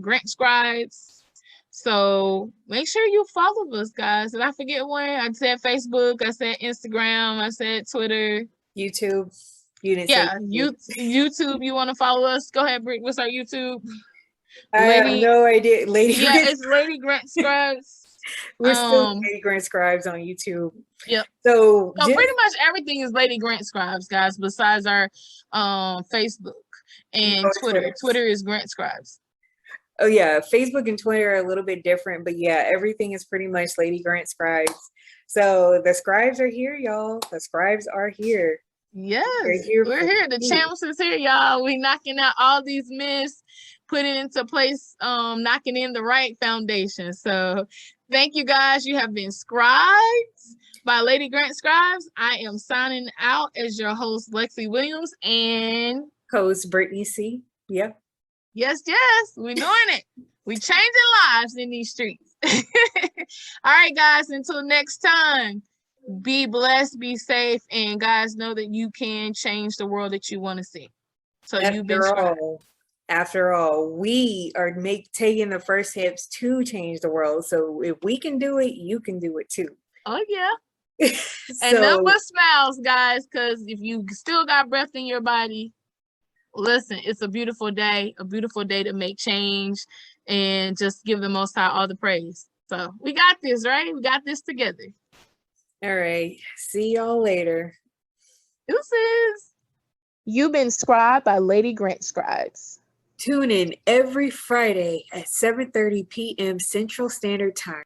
S1: Grant Scribes. So make sure you follow us, guys. Did I forget one? I said Facebook, I said Instagram, I said Twitter,
S2: YouTube. You didn't say
S1: YouTube. You want to follow us? Go ahead, Britt. What's our YouTube?
S2: I have no idea.
S1: It's Lady Grant Scribes.
S2: We're still Lady Grant Scribes on YouTube.
S1: Yep.
S2: So
S1: pretty much everything is Lady Grant Scribes, guys, besides our Facebook and Twitter. Twitter is Grant Scribes.
S2: Oh yeah, Facebook and Twitter are a little bit different, but yeah, everything is pretty much Lady Grant Scribes. So the scribes are here, y'all. The scribes are here.
S1: Yes, we're here. The champs is here, y'all. We knocking out all these myths, putting into place, knocking in the right foundation. So thank you, guys. You have been scribes by Lady Grant Scribes. I am signing out as your host, Lexi Williams, and
S2: co-host Brittnei C. Yep.
S1: Yes, we're doing it. We changing lives in these streets. All right, guys, until next time, be blessed, be safe, and guys, know that you can change the world that you want to see. So
S2: after all, we are taking the first steps to change the world. So if we can do it, you can do it too.
S1: Oh yeah. And nothing but smiles, guys, because if you still got breath in your body, listen, it's a beautiful day to make change and just give the Most High all the praise. So we got this, right? We got this together.
S2: All right. See y'all later.
S1: Deuces. You've been scribed by Lady Grant Scribes.
S2: Tune in every Friday at 7:30 p.m. Central Standard Time.